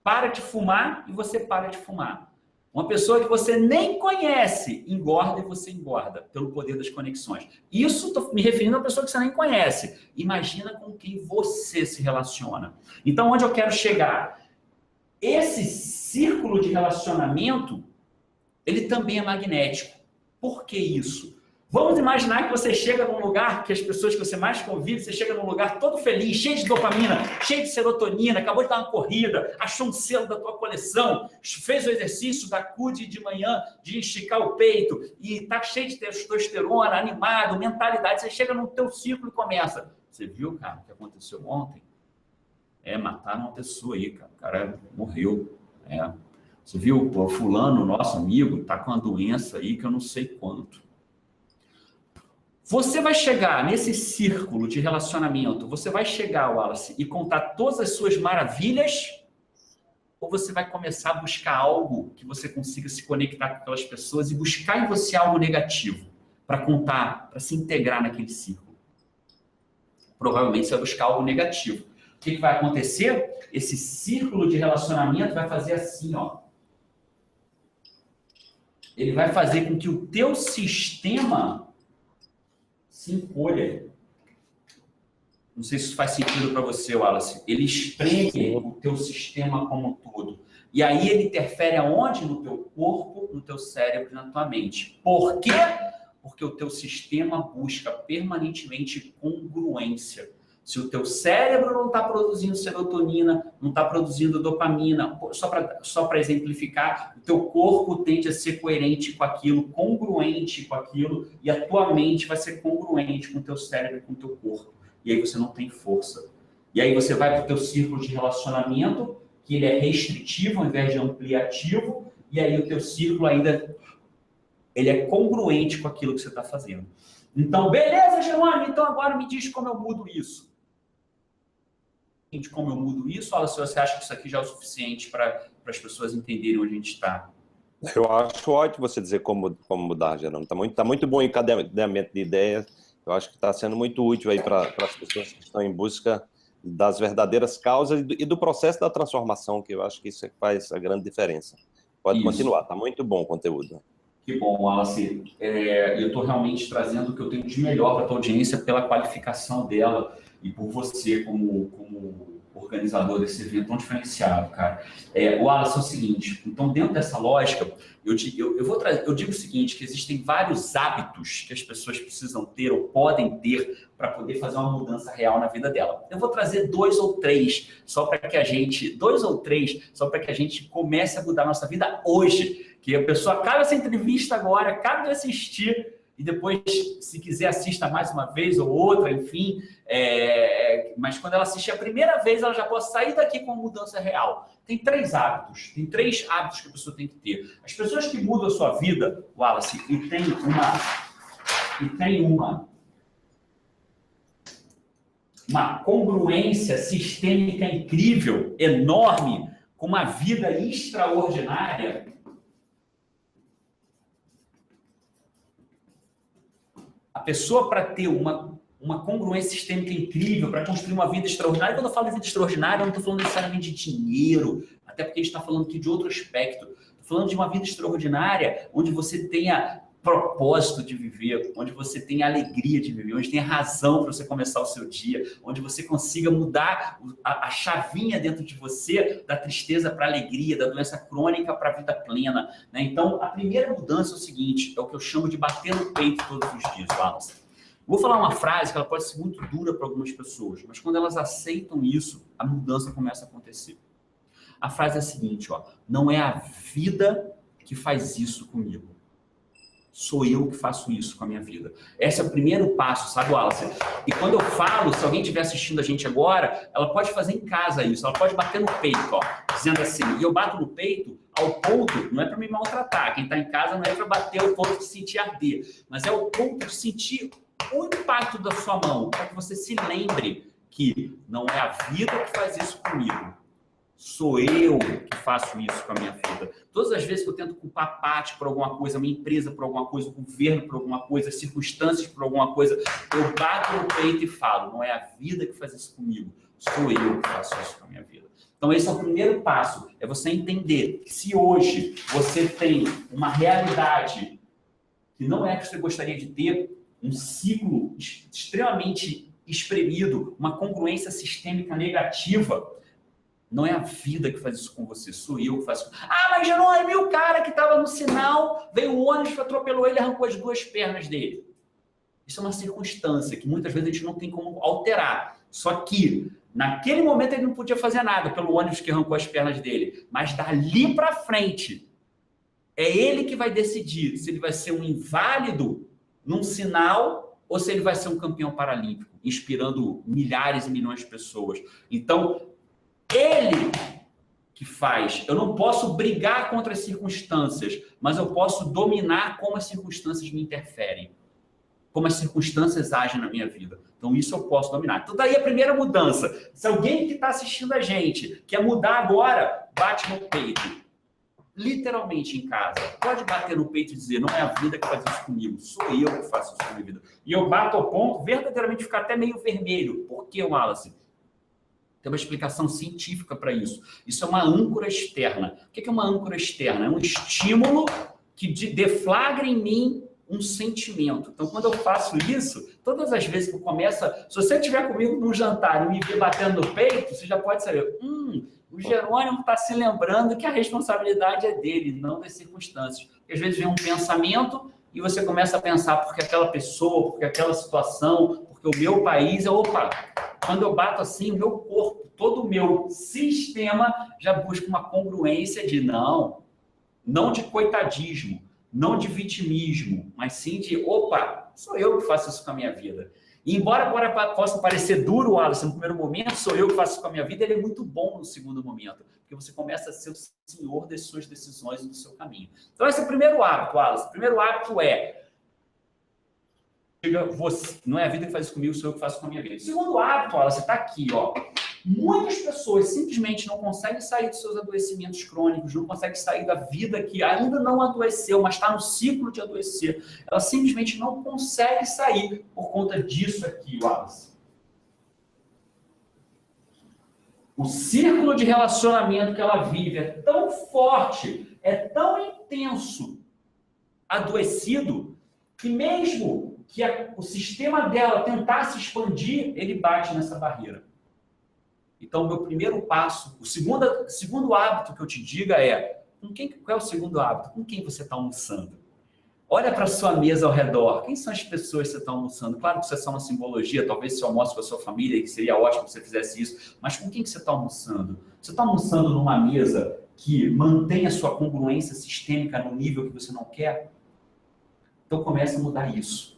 para de fumar e você para de fumar. Uma pessoa que você nem conhece engorda e você engorda, pelo poder das conexões. Isso estou me referindo a uma pessoa que você nem conhece. Imagina com quem você se relaciona. Então, onde eu quero chegar? Esse círculo de relacionamento, ele também é magnético. Por que isso? Vamos imaginar que você chega num lugar, que as pessoas que você mais convive, você chega num lugar todo feliz, cheio de dopamina, cheio de serotonina, acabou de dar uma corrida, achou um selo da tua coleção, fez o exercício da CUD de manhã, de esticar o peito, e tá cheio de testosterona, animado, mentalidade. Você chega no teu ciclo e começa. Você viu, cara, o que aconteceu ontem? Mataram uma pessoa aí, cara. O cara morreu. Você viu, pô, fulano, nosso amigo, tá com uma doença aí que eu não sei quanto. Você vai chegar nesse círculo de relacionamento, você vai chegar, Wallace, e contar todas as suas maravilhas, ou você vai começar a buscar algo que você consiga se conectar com aquelas pessoas e buscar em você algo negativo para contar, para se integrar naquele círculo? Provavelmente você vai buscar algo negativo. O que vai acontecer? Esse círculo de relacionamento vai fazer assim, ó. Ele vai fazer com que o teu sistema se encolha. Não sei se isso faz sentido para você, Wallace. Ele espreme o teu sistema como um todo. E aí ele interfere aonde? No teu corpo, no teu cérebro e na tua mente. Por quê? Porque o teu sistema busca permanentemente congruência. Se o teu cérebro não está produzindo serotonina, não está produzindo dopamina, só para exemplificar, o teu corpo tende a ser coerente com aquilo, congruente com aquilo, e a tua mente vai ser congruente com o teu cérebro e com o teu corpo. E aí você não tem força. E aí você vai para o teu círculo de relacionamento, que ele é restritivo ao invés de ampliativo, e aí o teu círculo ainda ele é congruente com aquilo que você está fazendo. Então, beleza, Jerônimo, então agora me diz como eu mudo isso. Como eu mudo isso, ou se você acha que isso aqui já é o suficiente para as pessoas entenderem onde a gente está? Eu acho ótimo você dizer como mudar, Jerônimo. Tá muito bom o encadeamento de ideias. Eu acho que está sendo muito útil aí para as pessoas que estão em busca das verdadeiras causas e do processo da transformação, que eu acho que isso faz a grande diferença. Pode continuar, está muito bom o conteúdo. Que bom, Wallace. Eu estou realmente trazendo o que eu tenho de melhor para a tua audiência pela qualificação dela e por você como organizador desse evento tão diferenciado, cara. Wallace, é o seguinte, então dentro dessa lógica, eu digo o seguinte, que existem vários hábitos que as pessoas precisam ter ou podem ter para poder fazer uma mudança real na vida dela. Eu vou trazer 2 ou 3, só para que a gente comece a mudar a nossa vida hoje. Que a pessoa acaba essa entrevista agora, acaba de assistir, e depois, se quiser, assista mais uma vez ou outra, enfim. Mas quando ela assistir a primeira vez, ela já pode sair daqui com uma mudança real. Tem 3 hábitos. Tem 3 hábitos que a pessoa tem que ter. As pessoas que mudam a sua vida, Wallace, e tem uma congruência sistêmica incrível, enorme, com uma vida extraordinária. A pessoa, para ter uma congruência sistêmica incrível, para construir uma vida extraordinária, quando eu falo de vida extraordinária, eu não estou falando necessariamente de dinheiro, até porque a gente está falando aqui de outro aspecto. Estou falando de uma vida extraordinária, onde você tenha propósito de viver, onde você tenha alegria de viver, onde tenha razão para você começar o seu dia, onde você consiga mudar a chavinha dentro de você da tristeza para a alegria, da doença crônica para a vida plena, né? Então, a primeira mudança é o seguinte, é o que eu chamo de bater no peito todos os dias, Wallace. Vou falar uma frase que ela pode ser muito dura para algumas pessoas, mas quando elas aceitam isso, a mudança começa a acontecer. A frase é a seguinte, ó, não é a vida que faz isso comigo. Sou eu que faço isso com a minha vida. Esse é o primeiro passo, sabe, Wallace? E quando eu falo, se alguém estiver assistindo a gente agora, ela pode fazer em casa isso, ela pode bater no peito, ó, dizendo assim, e eu bato no peito ao ponto, não é para me maltratar, quem está em casa não é para bater ao ponto de sentir arder, mas é o ponto de sentir o impacto da sua mão, para que você se lembre que não é a vida que faz isso comigo. Sou eu que faço isso com a minha vida. Todas as vezes que eu tento culpar a Paty por alguma coisa, a minha empresa por alguma coisa, o governo por alguma coisa, as circunstâncias por alguma coisa, eu bato no peito e falo, não é a vida que faz isso comigo, sou eu que faço isso com a minha vida. Então esse é o primeiro passo, é você entender que se hoje você tem uma realidade que não é a que você gostaria de ter, um ciclo extremamente espremido, uma congruência sistêmica negativa, não é a vida que faz isso com você, sou eu que faço. Ah, mas Jerônimo, e o cara que estava no sinal, veio o ônibus, atropelou ele e arrancou as 2 pernas dele. Isso é uma circunstância que muitas vezes a gente não tem como alterar. Só que, naquele momento, ele não podia fazer nada pelo ônibus que arrancou as pernas dele. Mas dali para frente, é ele que vai decidir se ele vai ser um inválido num sinal ou se ele vai ser um campeão paralímpico, inspirando milhares e milhões de pessoas. Então, ele que faz. Eu não posso brigar contra as circunstâncias, mas eu posso dominar como as circunstâncias me interferem, como as circunstâncias agem na minha vida. Então, isso eu posso dominar. Então, daí a primeira mudança. Se alguém que está assistindo a gente quer mudar agora, bate no peito. Literalmente em casa. Pode bater no peito e dizer, não é a vida que faz isso comigo, sou eu que faço isso com a minha vida. E eu bato ao ponto, verdadeiramente ficar até meio vermelho. Por que, Wallace? Tem uma explicação científica para isso. Isso é uma âncora externa. O que é uma âncora externa? É um estímulo que deflagra em mim um sentimento. Então, quando eu faço isso, todas as vezes que eu começo... Se você estiver comigo num jantar e me ver batendo no peito, você já pode saber, o Jerônimo está se lembrando que a responsabilidade é dele, não das circunstâncias. Porque às vezes vem um pensamento e você começa a pensar porque aquela pessoa, porque aquela situação, porque o meu país... Opa! Quando eu bato assim, o meu corpo, todo o meu sistema já busca uma congruência de não de coitadismo, não de vitimismo, mas sim de, opa, sou eu que faço isso com a minha vida. E embora agora possa parecer duro, Wallace, no primeiro momento, sou eu que faço isso com a minha vida, ele é muito bom no segundo momento, porque você começa a ser o senhor das suas decisões e do seu caminho. Então esse é o primeiro hábito, Wallace. O primeiro hábito é você, não é a vida que faz isso comigo, sou eu que faço com a minha vida. O segundo hábito, você está aqui, ó. Muitas pessoas simplesmente não conseguem sair dos seus adoecimentos crônicos, não conseguem sair da vida que ainda não adoeceu, mas está no ciclo de adoecer. Ela simplesmente não consegue sair por conta disso aqui, Wallace. O círculo de relacionamento que ela vive é tão forte, é tão intenso, adoecido, que mesmo que o sistema dela tentasse expandir, ele bate nessa barreira. Então, o meu primeiro passo, o segundo hábito que eu te diga é, qual é o segundo hábito? Com quem você está almoçando? Olha para a sua mesa ao redor. Quem são as pessoas que você está almoçando? Claro que isso é só uma simbologia, talvez você almoce com a sua família, que seria ótimo se você fizesse isso, mas com quem que você está almoçando? Você está almoçando numa mesa que mantém a sua congruência sistêmica no nível que você não quer? Então, comece a mudar isso.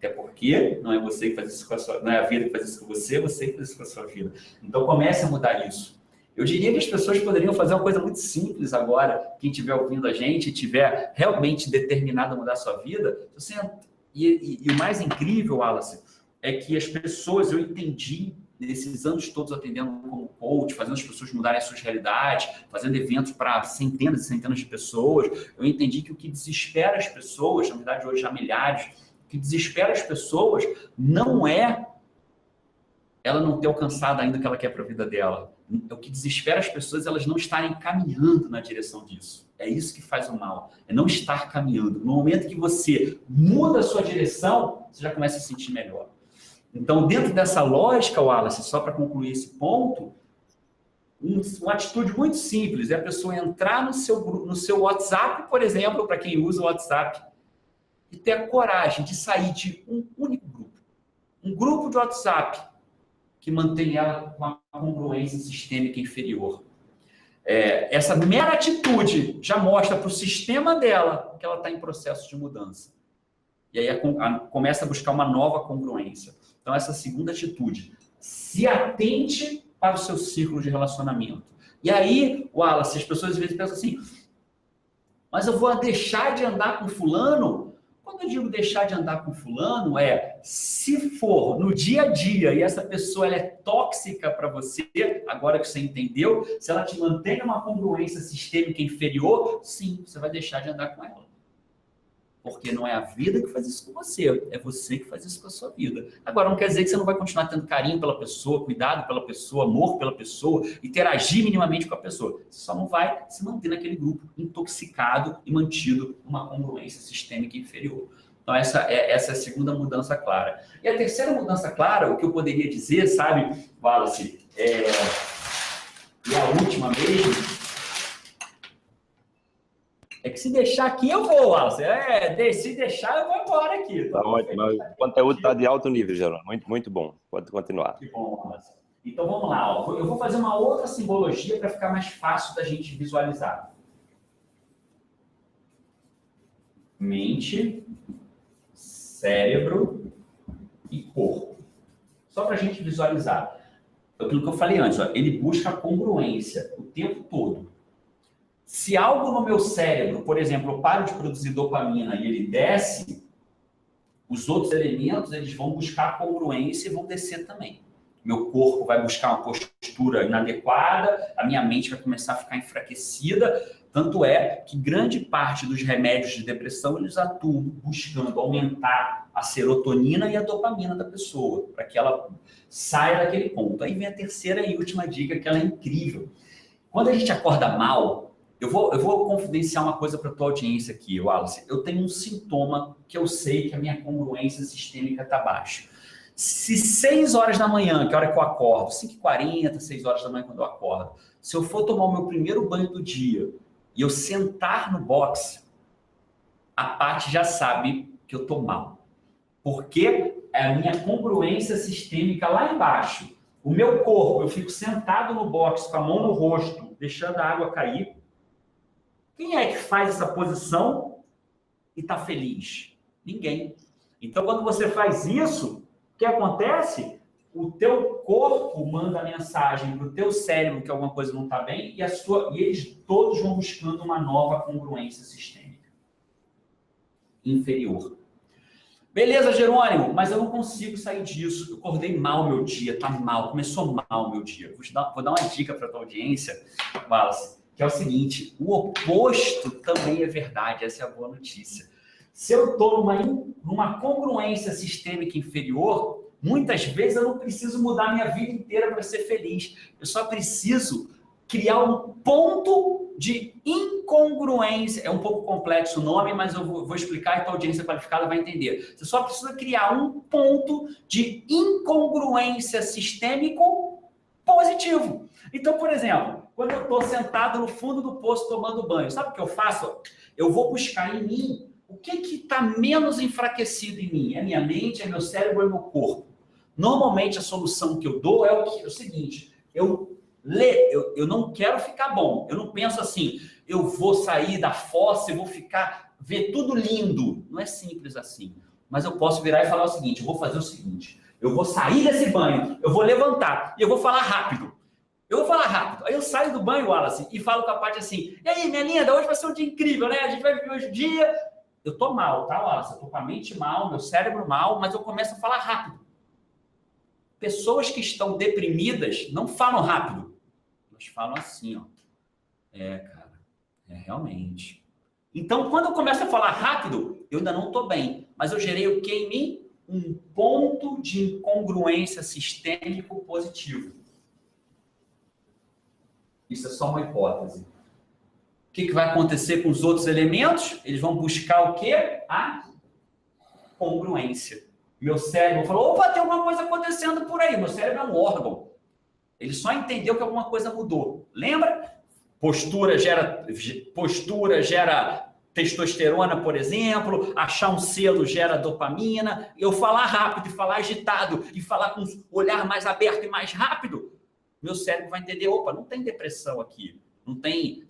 Até porque não é você que faz isso com a sua, não é a vida que faz isso com você, é você que faz isso com a sua vida. Então comece a mudar isso. Eu diria que as pessoas poderiam fazer uma coisa muito simples agora, quem estiver ouvindo a gente, estiver realmente determinado a mudar a sua vida. E o mais incrível, Wallace, é que as pessoas, eu entendi nesses anos todos atendendo como coach, fazendo as pessoas mudarem as suas realidades, fazendo eventos para centenas e centenas de pessoas, eu entendi que o que desespera as pessoas, na verdade hoje há milhares, que desespera as pessoas não é ela não ter alcançado ainda o que ela quer para a vida dela. O que desespera as pessoas é elas não estarem caminhando na direção disso. É isso que faz o mal, é não estar caminhando. No momento que você muda a sua direção, você já começa a se sentir melhor. Então, dentro dessa lógica, Wallace, só para concluir esse ponto, uma atitude muito simples é a pessoa entrar no seu WhatsApp, por exemplo, para quem usa o WhatsApp, e ter a coragem de sair de um único grupo. Um grupo de WhatsApp que mantém ela com a congruência sistêmica inferior. Essa mera atitude já mostra para o sistema dela que ela está em processo de mudança. E aí começa a buscar uma nova congruência. Então, essa segunda atitude, se atente para o seu círculo de relacionamento. E aí, Wallace, as pessoas às vezes pensam assim, mas eu vou deixar de andar com fulano? Quando eu digo deixar de andar com fulano, se for no dia a dia e essa pessoa ela é tóxica para você, agora que você entendeu, se ela te mantém uma congruência sistêmica inferior, sim, você vai deixar de andar com ela. Porque não é a vida que faz isso com você, é você que faz isso com a sua vida. Agora, não quer dizer que você não vai continuar tendo carinho pela pessoa, cuidado pela pessoa, amor pela pessoa, interagir minimamente com a pessoa. Você só não vai se manter naquele grupo intoxicado e mantido numa congruência sistêmica inferior. Então, essa é a segunda mudança clara. E a terceira mudança clara, o que eu poderia dizer, sabe, Wallace, e a última mesmo, é que se deixar aqui, eu vou, Wallace. Se deixar, eu vou embora aqui. Tá ótimo. O conteúdo está de alto nível, Gerônimo. Muito, muito bom. Pode continuar. Que bom, Wallace. Então, vamos lá. Eu vou fazer uma outra simbologia para ficar mais fácil da gente visualizar. Mente, cérebro e corpo. Só para a gente visualizar. Aquilo que eu falei antes, ele busca a congruência o tempo todo. Se algo no meu cérebro, por exemplo, eu paro de produzir dopamina e ele desce, os outros elementos eles vão buscar congruência e vão descer também. Meu corpo vai buscar uma postura inadequada, a minha mente vai começar a ficar enfraquecida. Tanto é que grande parte dos remédios de depressão eles atuam buscando aumentar a serotonina e a dopamina da pessoa, para que ela saia daquele ponto. Aí vem a terceira e última dica, que ela é incrível. Quando a gente acorda mal, eu vou confidenciar uma coisa para a tua audiência aqui, Wallace. Eu tenho um sintoma que eu sei que a minha congruência sistêmica está baixa. Se 6 horas da manhã, que é a hora que eu acordo, 5h40, 6 horas da manhã quando eu acordo, se eu for tomar o meu primeiro banho do dia e eu sentar no box, a Paty já sabe que eu estou mal. Porque é a minha congruência sistêmica lá embaixo. O meu corpo, eu fico sentado no box com a mão no rosto, deixando a água cair. Quem é que faz essa posição e está feliz? Ninguém. Então, quando você faz isso, o que acontece? O teu corpo manda a mensagem para o teu cérebro que alguma coisa não está bem e eles todos vão buscando uma nova congruência sistêmica inferior. Beleza, Jerônimo, mas eu não consigo sair disso. Eu acordei mal meu dia, tá mal, começou mal meu dia. Vou dar uma dica para a tua audiência, Wallace, que é o seguinte, o oposto também é verdade, essa é a boa notícia. Se eu estou numa congruência sistêmica inferior, muitas vezes eu não preciso mudar a minha vida inteira para ser feliz. Eu só preciso criar um ponto de incongruência. É um pouco complexo o nome, mas eu vou explicar e a tua audiência qualificada vai entender. Você só precisa criar um ponto de incongruência sistêmico positivo. Então, por exemplo, quando eu estou sentado no fundo do poço tomando banho, sabe o que eu faço? Eu vou buscar em mim o que está menos enfraquecido em mim. É minha mente, é meu cérebro, é meu corpo. Normalmente, a solução que eu dou é o seguinte, eu não quero ficar bom. Eu não penso assim, eu vou sair da fossa e vou ver tudo lindo. Não é simples assim. Mas eu posso virar e falar o seguinte, eu vou fazer o seguinte, eu vou sair desse banho, eu vou levantar e eu vou falar rápido. Aí eu saio do banho, Wallace, e falo com a Paty assim, e aí, minha linda, hoje vai ser um dia incrível, né? A gente vai viver hoje o dia. Eu tô mal, tá, Wallace? Eu tô com a mente mal, meu cérebro mal, mas eu começo a falar rápido. Pessoas que estão deprimidas não falam rápido. Elas falam assim, ó. Cara, realmente. Então, quando eu começo a falar rápido, eu ainda não estou bem. Mas eu gerei o que em mim? Um ponto de incongruência sistêmico positivo. Isso é só uma hipótese. que vai acontecer com os outros elementos? Eles vão buscar o quê? A congruência. Meu cérebro falou, opa, tem alguma coisa acontecendo por aí. Meu cérebro é um órgão. Ele só entendeu que alguma coisa mudou. Lembra? Postura gera testosterona, por exemplo. Achar um selo gera dopamina. Eu falar rápido e falar agitado e falar com o olhar mais aberto e mais rápido, meu cérebro vai entender, opa, não tem depressão aqui. Não tem...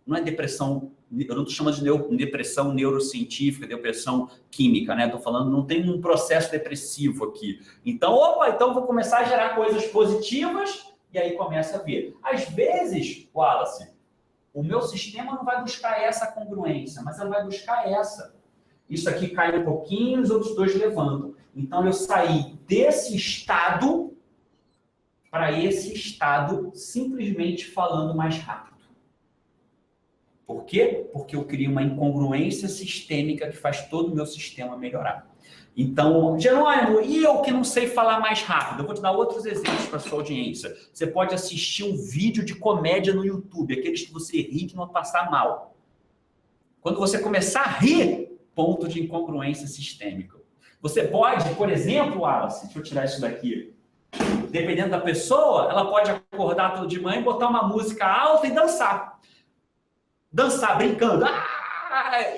não é depressão... Eu não estou chamando de depressão neurocientífica, depressão química, né? Estou falando, não tem um processo depressivo aqui. Então, opa, então vou começar a gerar coisas positivas e aí começa a ver. Às vezes, Wallace, o meu sistema não vai buscar essa congruência, mas ele vai buscar essa. Isso aqui cai um pouquinho, os outros dois levantam. Então, eu saí desse estado para esse estado simplesmente falando mais rápido. Por quê? Porque eu crio uma incongruência sistêmica que faz todo o meu sistema melhorar. Então, Jerônimo, e eu que não sei falar mais rápido? Eu vou te dar outros exemplos para a sua audiência. Você pode assistir um vídeo de comédia no YouTube, aqueles que você ri de não passar mal. Quando você começar a rir, ponto de incongruência sistêmica. Você pode, por exemplo, Wallace, deixa eu tirar isso daqui. Dependendo da pessoa, ela pode acordar todo de manhã e botar uma música alta e dançar. Dançar, brincando.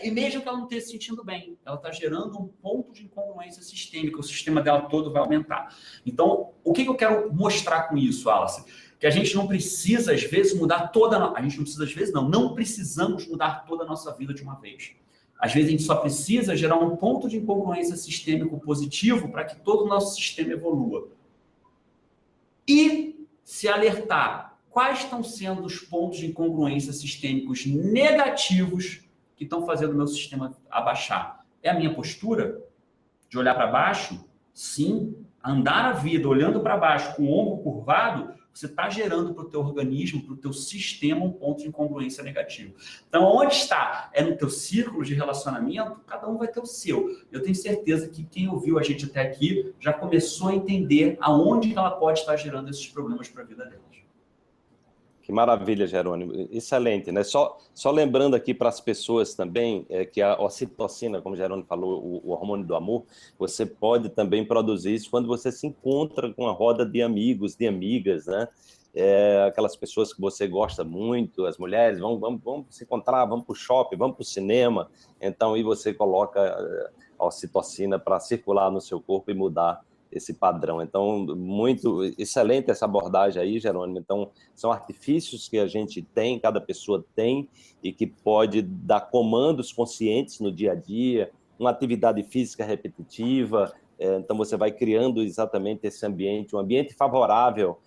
E mesmo que ela não esteja se sentindo bem, ela está gerando um ponto de incongruência sistêmica, o sistema dela todo vai aumentar. Então, o que eu quero mostrar com isso, Wallace? Que a gente não precisa, às vezes, mudar toda... A gente não precisa, às vezes, não precisamos mudar toda a nossa vida de uma vez. Às vezes, a gente só precisa gerar um ponto de incongruência sistêmico positivo para que todo o nosso sistema evolua. E se alertar quais estão sendo os pontos de incongruência sistêmicos negativos que estão fazendo o meu sistema abaixar. É a minha postura de olhar para baixo? Sim. Andar a vida olhando para baixo com o ombro curvado, você está gerando para o teu organismo, para o teu sistema, um ponto de incongruência negativo. Então, onde está? É no teu círculo de relacionamento? Cada um vai ter o seu. Eu tenho certeza que quem ouviu a gente até aqui já começou a entender aonde ela pode estar gerando esses problemas para a vida delas. Que maravilha, Jerônimo. Excelente, né? Só lembrando aqui para as pessoas também que a ocitocina, como o Jerônimo falou, o hormônio do amor, você pode também produzir isso quando você se encontra com uma roda de amigos, de amigas, né? Aquelas pessoas que você gosta muito, as mulheres, vamos se encontrar, vamos para o shopping, vamos para o cinema. Então, aí você coloca a ocitocina para circular no seu corpo e mudar esse padrão. Então, muito excelente essa abordagem aí, Jerônimo. Então, são artifícios que a gente tem, cada pessoa tem, e que pode dar comandos conscientes no dia a dia, uma atividade física repetitiva. Então, você vai criando exatamente esse ambiente, um ambiente favorável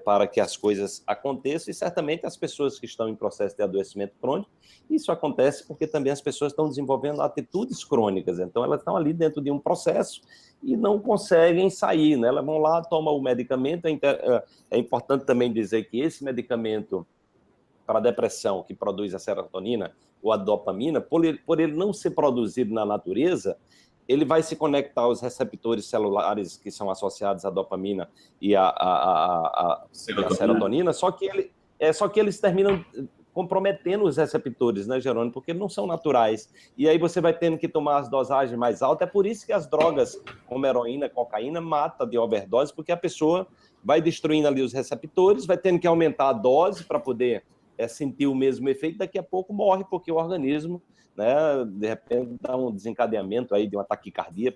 para que as coisas aconteçam, e certamente as pessoas que estão em processo de adoecimento crônico, isso acontece porque também as pessoas estão desenvolvendo atitudes crônicas, então elas estão ali dentro de um processo e não conseguem sair, né? Elas vão lá, tomam o medicamento. É importante também dizer que esse medicamento para a depressão, que produz a serotonina ou a dopamina, por ele não ser produzido na natureza, ele vai se conectar aos receptores celulares que são associados à dopamina e à serotonina, só que eles terminam comprometendo os receptores, né, Jerônimo? Porque não são naturais. E aí você vai tendo que tomar as dosagens mais altas. É por isso que as drogas como heroína, cocaína, matam de overdose, porque a pessoa vai destruindo ali os receptores, vai tendo que aumentar a dose para poder sentir o mesmo efeito, daqui a pouco morre, porque o organismo, né, de repente dá um desencadeamento aí de uma taquicardia,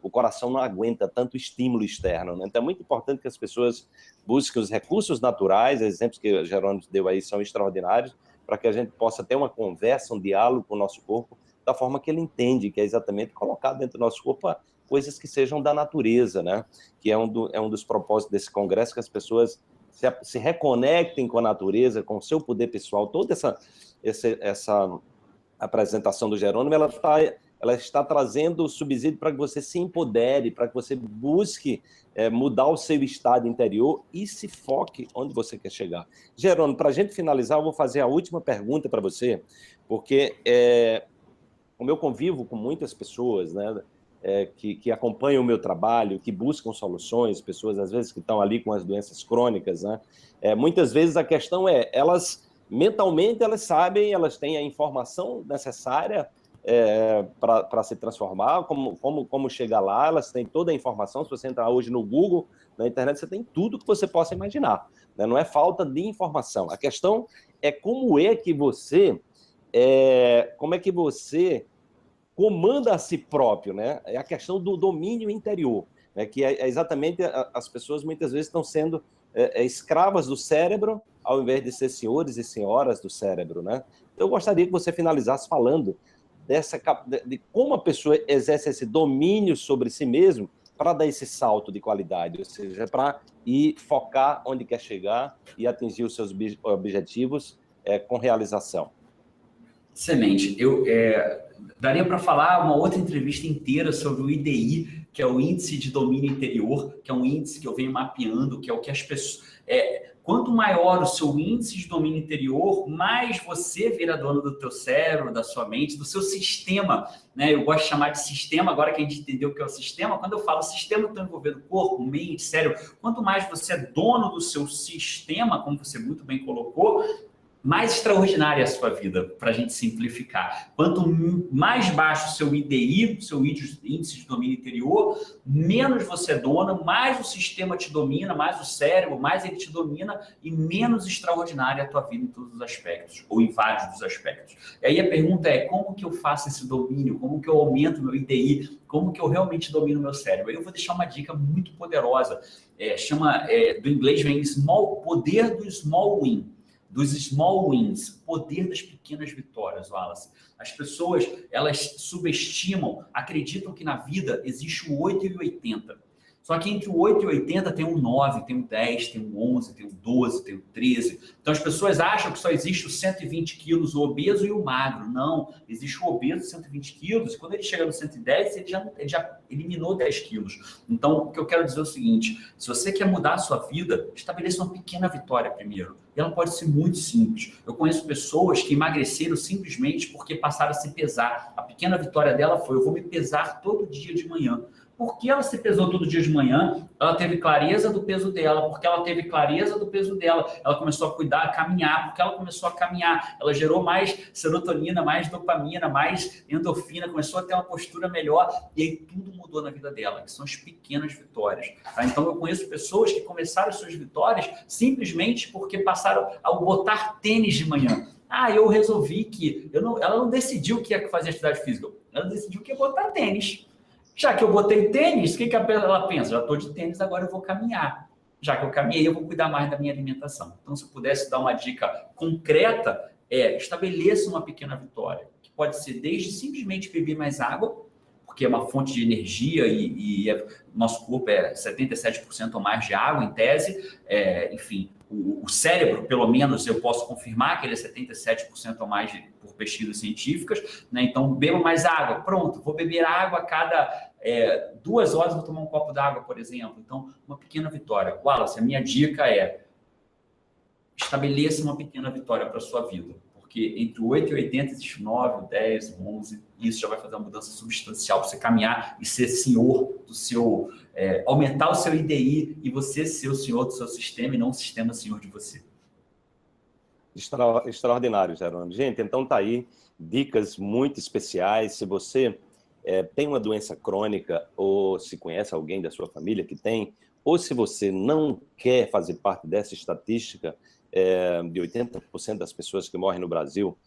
o coração não aguenta tanto estímulo externo, né? Então é muito importante que as pessoas busquem os recursos naturais, os exemplos que o Jerônimo deu aí são extraordinários, para que a gente possa ter uma conversa, um diálogo com o nosso corpo, da forma que ele entende, que é exatamente colocar dentro do nosso corpo coisas que sejam da natureza, né? Que é um dos propósitos desse congresso, que as pessoas se reconectem com a natureza, com o seu poder pessoal. Toda essa apresentação do Jerônimo, ela está trazendo o subsídio para que você se empodere, para que você busque mudar o seu estado interior e se foque onde você quer chegar. Jerônimo, para a gente finalizar, eu vou fazer a última pergunta para você, porque como eu convivo com muitas pessoas, né, que acompanham o meu trabalho, que buscam soluções, pessoas, às vezes, que estão ali com as doenças crônicas, né, muitas vezes a questão elas mentalmente elas sabem, elas têm a informação necessária para se transformar, como chegar lá, elas têm toda a informação. Se você entrar hoje no Google, na internet, você tem tudo que você possa imaginar, né? Não é falta de informação. A questão é como é que você comanda a si próprio, né? É a questão do domínio interior, né? Que é exatamente as pessoas muitas vezes estão sendo escravas do cérebro, ao invés de ser senhores e senhoras do cérebro, né? Eu gostaria que você finalizasse falando de como a pessoa exerce esse domínio sobre si mesmo para dar esse salto de qualidade, ou seja, para ir focar onde quer chegar e atingir os seus objetivos com realização. Excelente. Daria para falar uma outra entrevista inteira sobre o IDI, que é o Índice de Domínio Interior, que é um índice que eu venho mapeando, que é o que as pessoas... Quanto maior o seu índice de domínio interior, mais você vira dono do teu cérebro, da sua mente, do seu sistema, né? Eu gosto de chamar de sistema, agora que a gente entendeu o que é o sistema. Quando eu falo sistema, estou envolvendo corpo, mente, cérebro. Quanto mais você é dono do seu sistema, como você muito bem colocou, mais extraordinária é a sua vida, para a gente simplificar. Quanto mais baixo o seu IDI, o seu índice de domínio interior, menos você é dono, mais o sistema te domina, mais o cérebro, mais ele te domina e menos extraordinária é a tua vida em todos os aspectos, ou em vários dos aspectos. E aí a pergunta é, como que eu faço esse domínio? Como que eu aumento o meu IDI? Como que eu realmente domino o meu cérebro? Aí eu vou deixar uma dica muito poderosa, do inglês vem poder do small win. Dos small wins, poder das pequenas vitórias, Wallace. As pessoas, elas subestimam, acreditam que na vida existe o 8 e o 80. Só que entre o 8 e o 80 tem um 9, tem um 10, tem um 11, tem um 12, tem um 13. Então as pessoas acham que só existe os 120 quilos, o obeso e o magro. Não, existe o obeso, 120 quilos, e quando ele chega no 110, ele já eliminou 10 quilos. Então o que eu quero dizer é o seguinte, se você quer mudar a sua vida, estabeleça uma pequena vitória primeiro. E ela pode ser muito simples. Eu conheço pessoas que emagreceram simplesmente porque passaram a se pesar. A pequena vitória dela foi, eu vou me pesar todo dia de manhã. Porque ela se pesou todo dia de manhã, ela teve clareza do peso dela, porque ela teve clareza do peso dela, ela começou a cuidar, a caminhar, porque ela começou a caminhar, ela gerou mais serotonina, mais dopamina, mais endorfina, começou a ter uma postura melhor, e aí tudo mudou na vida dela, que são as pequenas vitórias. Tá? Então eu conheço pessoas que começaram as suas vitórias simplesmente porque passaram a botar tênis de manhã. Eu resolvi que... ela não decidiu que ia fazer atividade física, ela decidiu que ia botar tênis. Já que eu botei tênis, o que ela pensa? Já estou de tênis, agora eu vou caminhar. Já que eu caminhei, eu vou cuidar mais da minha alimentação. Então, se eu pudesse dar uma dica concreta, estabeleça uma pequena vitória, que pode ser desde simplesmente beber mais água, porque é uma fonte de energia e nosso corpo é 77% ou mais de água, em tese. Enfim, o cérebro, pelo menos, eu posso confirmar que ele é 77% ou mais por pesquisas científicas, né? Então, beba mais água. Pronto, vou beber água a cada 2 horas, vou tomar um copo d'água, por exemplo. Então, uma pequena vitória. Wallace, a minha dica é estabeleça uma pequena vitória para a sua vida. Porque entre o 8 e o 80 existe o 9, o 10, o 11, e isso já vai fazer uma mudança substancial para você caminhar e ser senhor do seu... aumentar o seu IDI e você ser o senhor do seu sistema e não o sistema senhor de você. Extraordinário, Jerônimo. Gente, então tá aí, dicas muito especiais. Se você tem uma doença crônica ou se conhece alguém da sua família que tem, ou se você não quer fazer parte dessa estatística de 80% das pessoas que morrem no Brasil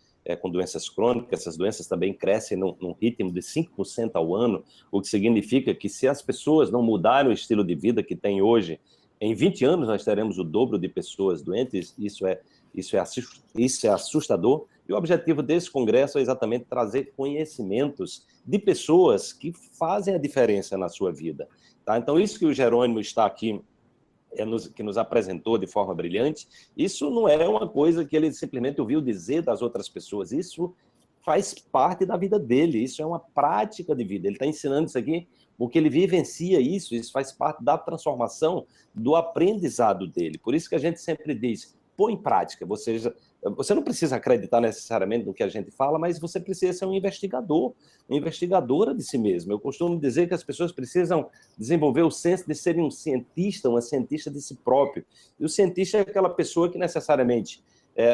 com doenças crônicas, essas doenças também crescem num ritmo de 5% ao ano, o que significa que se as pessoas não mudarem o estilo de vida que tem hoje, em 20 anos nós teremos o dobro de pessoas doentes. Isso é assustador. E o objetivo desse congresso é exatamente trazer conhecimentos de pessoas que fazem a diferença na sua vida. Tá? Então, isso que o Jerônimo está aqui, que nos apresentou de forma brilhante, isso não é uma coisa que ele simplesmente ouviu dizer das outras pessoas, isso faz parte da vida dele, isso é uma prática de vida, ele está ensinando isso aqui porque ele vivencia isso faz parte da transformação, do aprendizado dele. Por isso que a gente sempre diz, põe em prática, você não precisa acreditar necessariamente no que a gente fala, mas você precisa ser um investigador, uma investigadora de si mesmo. Eu costumo dizer que as pessoas precisam desenvolver o senso de serem um cientista, uma cientista de si próprio. E o cientista é aquela pessoa que necessariamente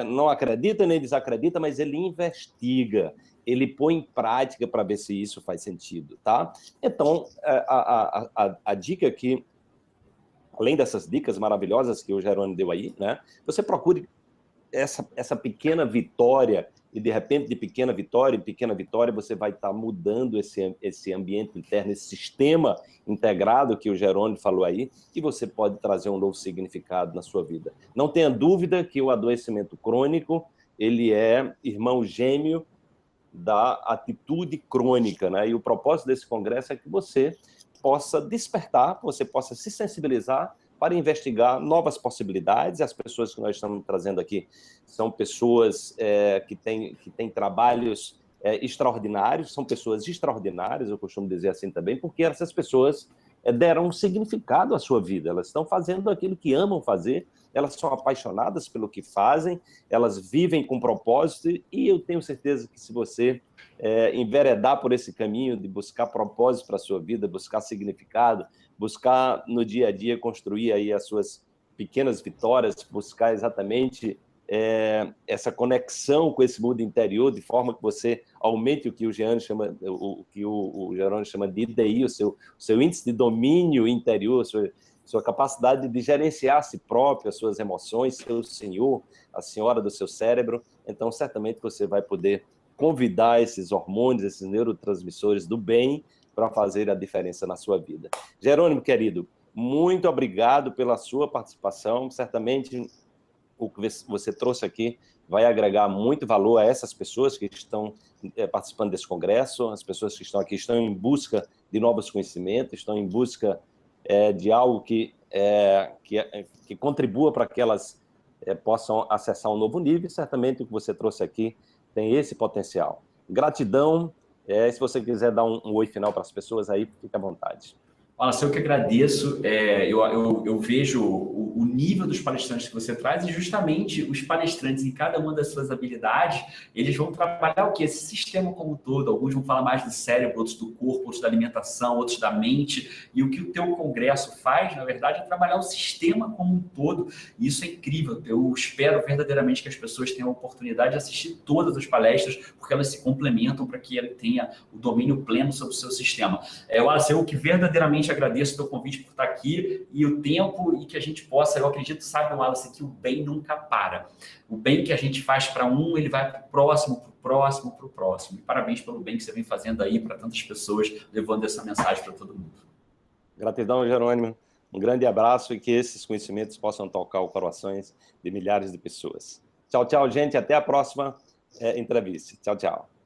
não acredita nem desacredita, mas ele investiga, ele põe em prática para ver se isso faz sentido, tá? Então, a dica aqui, além dessas dicas maravilhosas que o Jerônimo deu aí, né? Você procure essa pequena vitória, e de repente, de pequena vitória em pequena vitória, você vai estar mudando esse ambiente interno, esse sistema integrado que o Jerônimo falou aí, e você pode trazer um novo significado na sua vida. Não tenha dúvida que o adoecimento crônico, ele é irmão gêmeo da atitude crônica, né? E o propósito desse congresso é que você possa despertar, você possa se sensibilizar para investigar novas possibilidades. As pessoas que nós estamos trazendo aqui são pessoas que têm trabalhos extraordinários, são pessoas extraordinárias, eu costumo dizer assim também, porque essas pessoas deram um significado à sua vida, elas estão fazendo aquilo que amam fazer, elas são apaixonadas pelo que fazem, elas vivem com propósito, e eu tenho certeza que se você enveredar por esse caminho de buscar propósito para a sua vida, buscar significado, buscar no dia a dia construir aí as suas pequenas vitórias, buscar exatamente essa conexão com esse mundo interior, de forma que você aumente o que o Jerônimo chama de IDI, o seu índice de domínio interior, sua capacidade de gerenciar a si próprio, as suas emoções, seu senhor, a senhora do seu cérebro. Então, certamente você vai poder convidar esses hormônios, esses neurotransmissores do bem para fazer a diferença na sua vida. Jerônimo, querido, muito obrigado pela sua participação. Certamente o que você trouxe aqui vai agregar muito valor a essas pessoas que estão participando desse congresso, as pessoas que estão aqui estão em busca de novos conhecimentos, estão em busca de algo que contribua para que elas possam acessar um novo nível. Certamente o que você trouxe aqui tem esse potencial. Gratidão. Se você quiser dar um oi final para as pessoas aí, fique à vontade. Olha, eu que agradeço. Eu vejo o nível dos palestrantes que você traz, e justamente os palestrantes, em cada uma das suas habilidades, eles vão trabalhar o quê? Esse sistema como um todo. Alguns vão falar mais do cérebro, outros do corpo, outros da alimentação, outros da mente. E o que o teu congresso faz, na verdade, é trabalhar o sistema como um todo. E isso é incrível. Eu espero verdadeiramente que as pessoas tenham a oportunidade de assistir todas as palestras, porque elas se complementam para que ele tenha o domínio pleno sobre o seu sistema. Eu que verdadeiramente agradeço o teu convite por estar aqui e o tempo, e que a gente possa, eu acredito, sabe, Wallace, que o bem nunca para. O bem que a gente faz para um, ele vai para o próximo, para o próximo, para o próximo. E parabéns pelo bem que você vem fazendo aí para tantas pessoas, levando essa mensagem para todo mundo. Gratidão, Jerônimo. Um grande abraço, e que esses conhecimentos possam tocar os corações de milhares de pessoas. Tchau, tchau, gente. Até a próxima entrevista. Tchau, tchau.